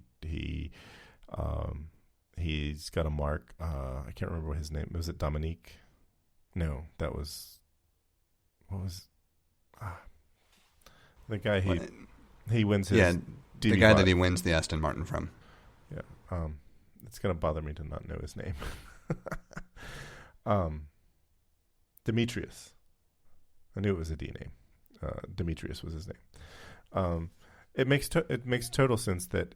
Speaker 2: got a mark. I can't remember what his name was. It Dominique? No, that was the guy he wins his.
Speaker 1: Yeah,
Speaker 2: DB
Speaker 1: the guy that he wins the Aston Martin from.
Speaker 2: Yeah. It's gonna bother me to not know his name. Demetrius. I knew it was a D name. Demetrius was his name. It makes total sense that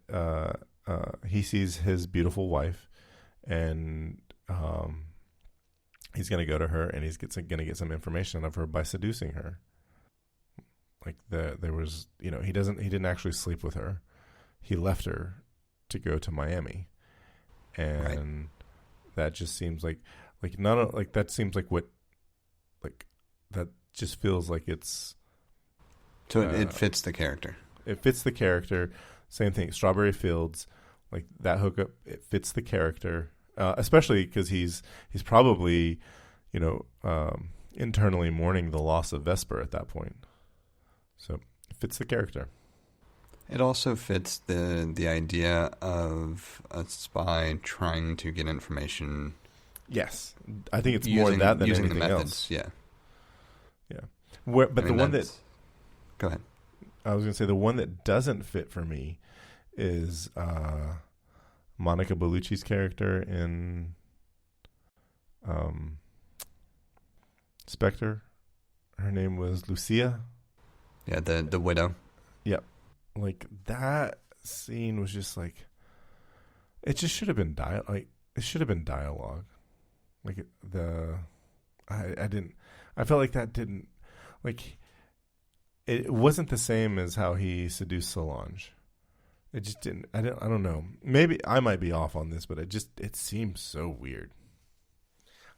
Speaker 2: he sees his beautiful wife, and he's going to go to her, and he's going to get some information out of her by seducing her. Like there was, he didn't actually sleep with her. He left her to go to Miami, and that just seems like that seems like what, like that. Just feels like it's
Speaker 1: so it fits the character.
Speaker 2: It fits the character. Same thing. Strawberry Fields, like that hookup. It fits the character, especially because he's probably, internally mourning the loss of Vesper at that point. So it fits the character.
Speaker 1: It also fits the idea of a spy trying to get information.
Speaker 2: Yes, I think it's more that than anything else.
Speaker 1: Yeah.
Speaker 2: Yeah. Go
Speaker 1: ahead.
Speaker 2: I was going to say the one that doesn't fit for me is Monica Bellucci's character in Spectre. Her name was Lucia.
Speaker 1: Yeah, the widow.
Speaker 2: Yep. Like that scene was just like, it just should have been it should have been dialogue. Like I felt like that didn't, like, it wasn't the same as how he seduced Solange. It just didn't, I don't know. Maybe I might be off on this, but it seems so weird.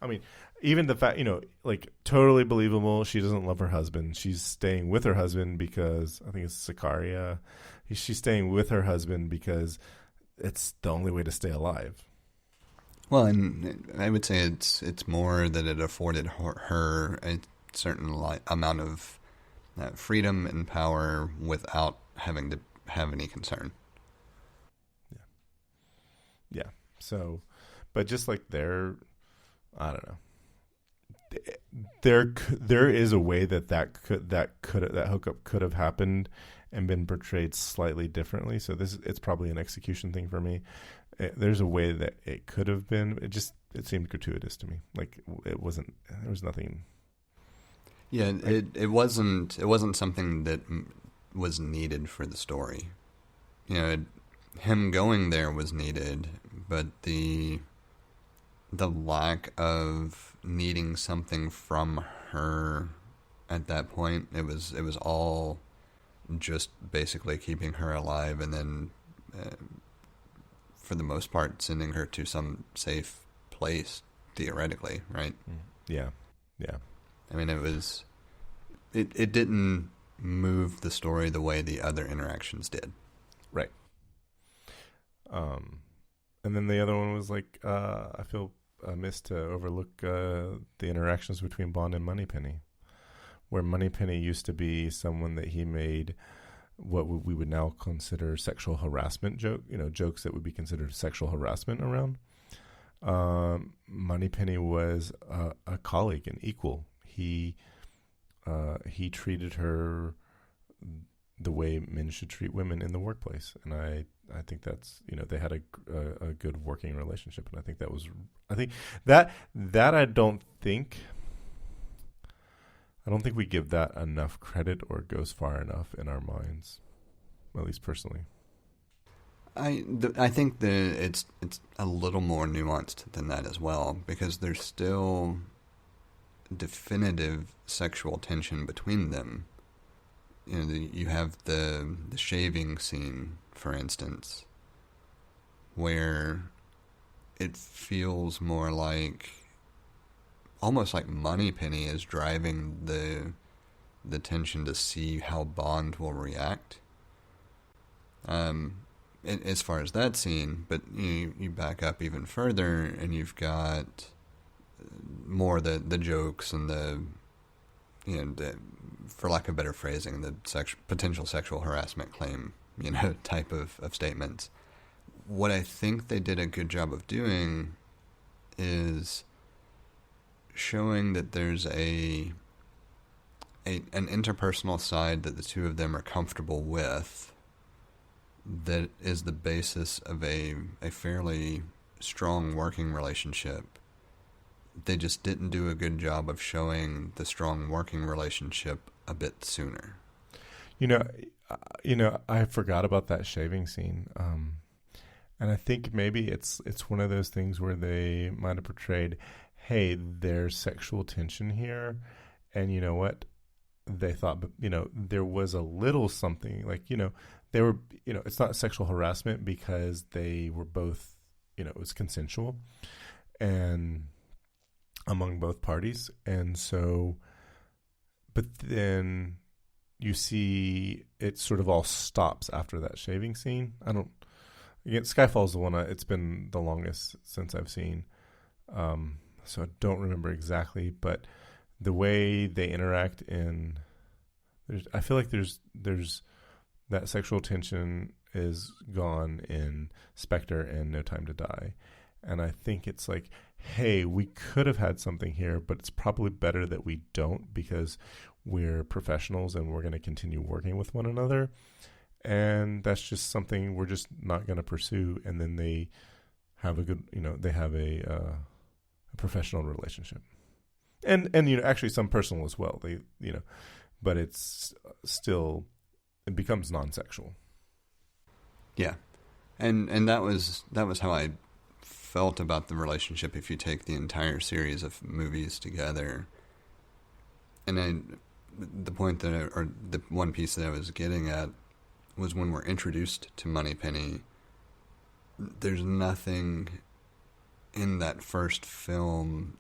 Speaker 2: I mean, even the fact, like totally believable. She doesn't love her husband. She's staying with her husband because, I think it's Sicaria. She's staying with her husband because it's the only way to stay alive.
Speaker 1: Well, and I would say it's more that it afforded her a certain amount of freedom and power without having to have any concern.
Speaker 2: Yeah. So, but just like I don't know. There is a way that hookup could have happened and been portrayed slightly differently. So it's probably an execution thing for me. There's a way that it could have been. It seemed gratuitous to me. Like it wasn't. There was nothing.
Speaker 1: Yeah, it wasn't something that was needed for the story. Him going there was needed, but the lack of needing something from her at that point, it was all just basically keeping her alive, and then for the most part sending her to some safe place theoretically, right?
Speaker 2: Yeah.
Speaker 1: I mean, it didn't move the story the way the other interactions did.
Speaker 2: Right. And then the other one was like, I feel amiss to overlook the interactions between Bond and Moneypenny, where Moneypenny used to be someone that he made what we would now consider sexual harassment jokes that would be considered sexual harassment around. Moneypenny was a colleague, an equal. He treated her the way men should treat women in the workplace. And I think that's, they had a good working relationship. And I think I don't think we give that enough credit or it goes far enough in our minds, at least personally.
Speaker 1: I think that it's a little more nuanced than that as well, because there's still definitive sexual tension between them. You have the shaving scene, for instance, where it feels more like, almost like Moneypenny is driving the tension to see how Bond will react. As far as that scene, but you back up even further, and you've got more the jokes and the for lack of better phrasing, the potential sexual harassment claim, type of statements. What I think they did a good job of doing is showing that there's an interpersonal side that the two of them are comfortable with, that is the basis of a fairly strong working relationship. They just didn't do a good job of showing the strong working relationship a bit sooner.
Speaker 2: I forgot about that shaving scene. And I think maybe it's one of those things where they might have portrayed, hey, there's sexual tension here. And you know what? They thought, there was a little something like, they were, it's not sexual harassment because they were both, it was consensual and among both parties. And so, but then you see it sort of all stops after that shaving scene. Skyfall's the one, it's been the longest since I've seen. So I don't remember exactly, but the way they interact I feel like there's that sexual tension is gone in Spectre and No Time to Die. And I think it's like, hey, we could have had something here, but it's probably better that we don't, because we're professionals and we're going to continue working with one another. And that's just something we're just not going to pursue. And then they have a professional relationship. And actually some personal as well. But it's still, it becomes non-sexual.
Speaker 1: Yeah. And that was how I felt about the relationship if you take the entire series of movies together. And the one piece that I was getting at was when we're introduced to Moneypenny, there's nothing in that first film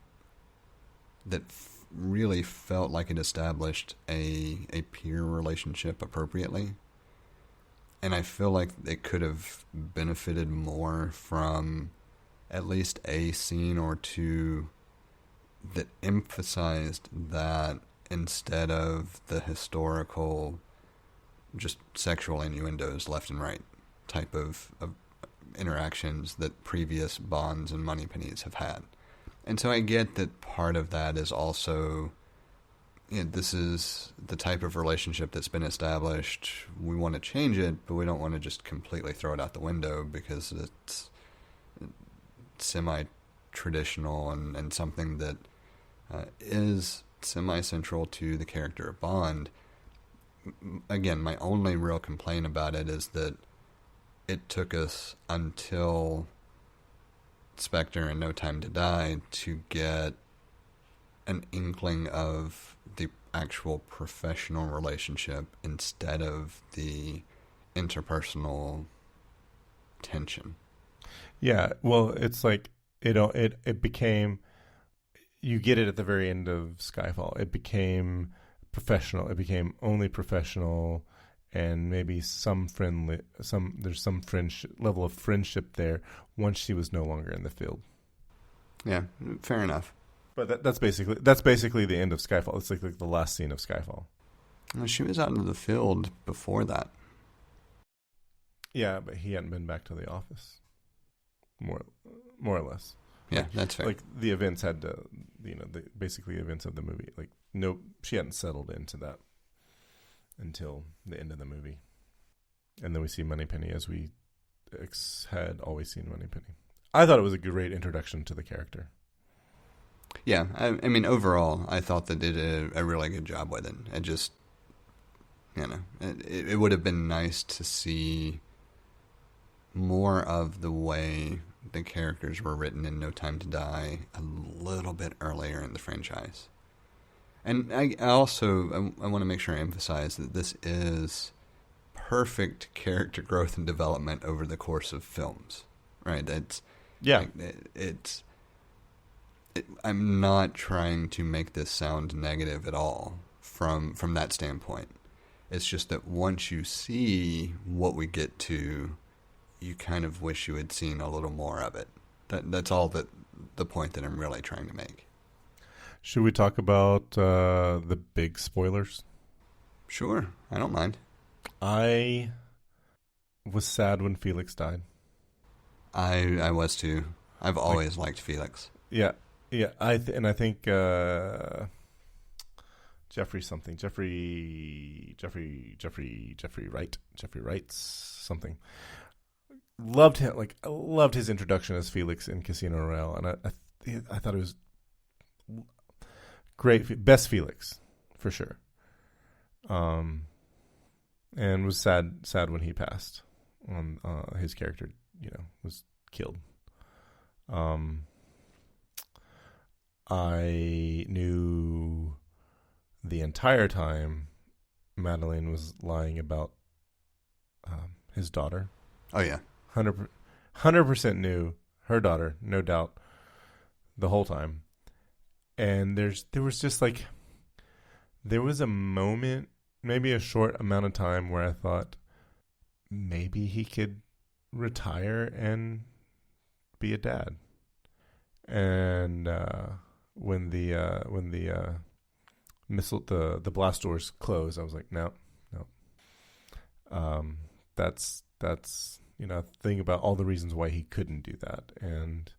Speaker 1: that really felt like it established a peer relationship appropriately. And I feel like it could have benefited more from at least a scene or two that emphasized that, instead of the historical just sexual innuendos left and right type of interactions that previous Bonds and Moneypennies have had. And so I get that part of that is also, this is the type of relationship that's been established. We want to change it, but we don't want to just completely throw it out the window because it's semi-traditional and something that is semi-central to the character of Bond. Again, my only real complaint about it is that it took us until Spectre and No Time to Die to get an inkling of the actual professional relationship instead of the interpersonal tension.
Speaker 2: Yeah, well, it's like it became, you get it at the very end of Skyfall. It became professional. It became only professional, and maybe there's some level of friendship there once she was no longer in the field.
Speaker 1: Yeah, fair enough.
Speaker 2: But that's basically the end of Skyfall. It's like the last scene of Skyfall.
Speaker 1: Well, she was out in the field before that.
Speaker 2: Yeah, but he hadn't been back to the office. More or less.
Speaker 1: Yeah, that's fair.
Speaker 2: Like the events had to, basically events of the movie. Like, no, she hadn't settled into that. until the end of the movie. And then we see Moneypenny as we had always seen Moneypenny. I thought it was a great introduction to the character.
Speaker 1: Yeah, I mean, overall, I thought they did a really good job with it. It just, it would have been nice to see more of the way the characters were written in No Time to Die a little bit earlier in the franchise. And I also want to make sure I emphasize that this is perfect character growth and development over the course of films, right? I'm not trying to make this sound negative at all from that standpoint. It's just that once you see what we get to, you kind of wish you had seen a little more of it. That's all the point that I'm really trying to make.
Speaker 2: Should we talk about the big spoilers?
Speaker 1: Sure, I don't mind.
Speaker 2: I was sad when Felix died.
Speaker 1: I was too. I've always liked Felix.
Speaker 2: Yeah. I think Jeffrey Wright something. Loved him. I loved his introduction as Felix in Casino Royale, and I thought it was great. Best Felix for sure. And was sad when he passed. His character, was killed. I knew the entire time Madeleine was lying about his daughter.
Speaker 1: Oh yeah,
Speaker 2: 100% knew her daughter, no doubt, the whole time. And there was a moment, maybe a short amount of time, where I thought maybe he could retire and be a dad. And when the missile, the blast doors closed, I was like, no. That's thing about all the reasons why he couldn't do that, and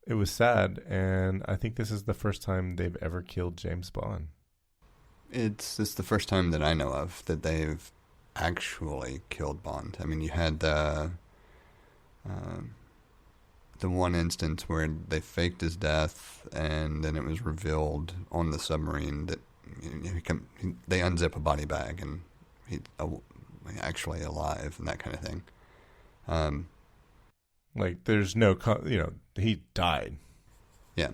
Speaker 2: it was sad. And I think this is the first time they've ever killed James Bond.
Speaker 1: It's the first time that I know of that they've actually killed Bond. I mean, you had the one instance where they faked his death, and then it was revealed on the submarine that they unzip a body bag and he's actually alive and that kind of thing.
Speaker 2: There's no, he died.
Speaker 1: Yeah.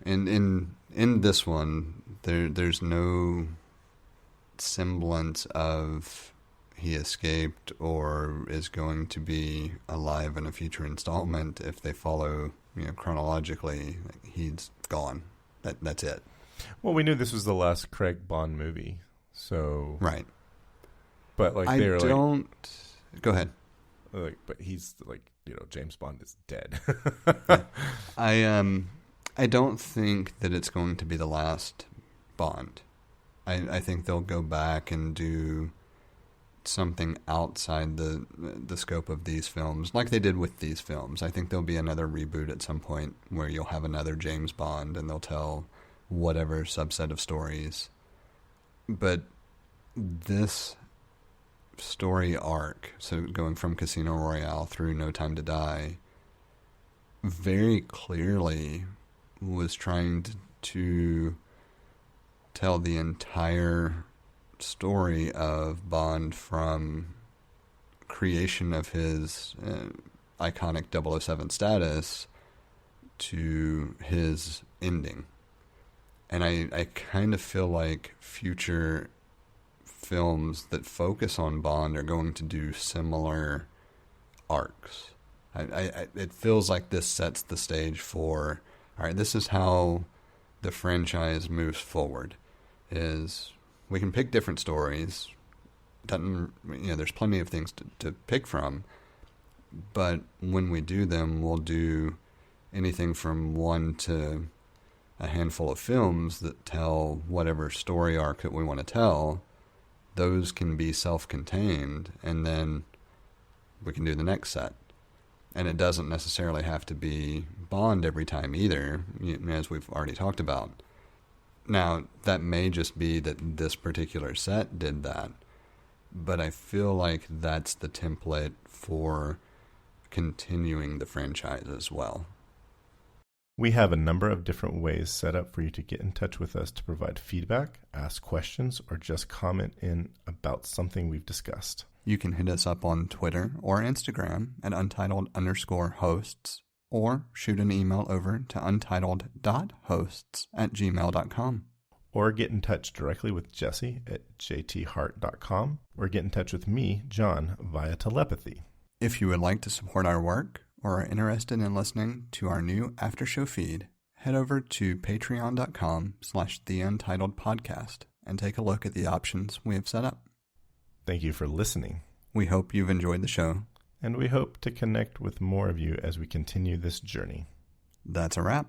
Speaker 1: In this one, there's no semblance of he escaped or is going to be alive in a future installment. If they follow, chronologically, he's gone. That's it.
Speaker 2: Well, we knew this was the last Craig Bond movie, so
Speaker 1: right.
Speaker 2: But
Speaker 1: Go ahead.
Speaker 2: But he's James Bond is dead.
Speaker 1: I don't think that it's going to be the last Bond. I think they'll go back and do something outside the scope of these films, like they did with these films. I think there'll be another reboot at some point where you'll have another James Bond and they'll tell whatever subset of stories. But this story arc, so going from Casino Royale through No Time to Die, very clearly was trying to tell the entire story of Bond from creation of his iconic 007 status to his ending. And I kind of feel like future films that focus on Bond are going to do similar arcs. It feels like this sets the stage for, all right, this is how the franchise moves forward. Is we can pick different stories. There's plenty of things to pick from, but when we do them, we'll do anything from one to a handful of films that tell whatever story arc that we want to tell. Those can be self-contained, and then we can do the next set. And it doesn't necessarily have to be Bond every time either, as we've already talked about. Now, that may just be that this particular set did that, but I feel like that's the template for continuing the franchise as well.
Speaker 2: We have a number of different ways set up for you to get in touch with us to provide feedback, ask questions, or just comment in about something we've discussed.
Speaker 1: You can hit us up on Twitter or Instagram at untitled_hosts, or shoot an email over to untitled.hosts@gmail.com.
Speaker 2: Or get in touch directly with Jesse at jthart.com, or get in touch with me, John, via telepathy.
Speaker 1: If you would like to support our work or are interested in listening to our new after-show feed, head over to patreon.com/theUntitledPodcast and take a look at the options we have set up.
Speaker 2: Thank you for listening.
Speaker 1: We hope you've enjoyed the show.
Speaker 2: And we hope to connect with more of you as we continue this journey.
Speaker 1: That's a wrap.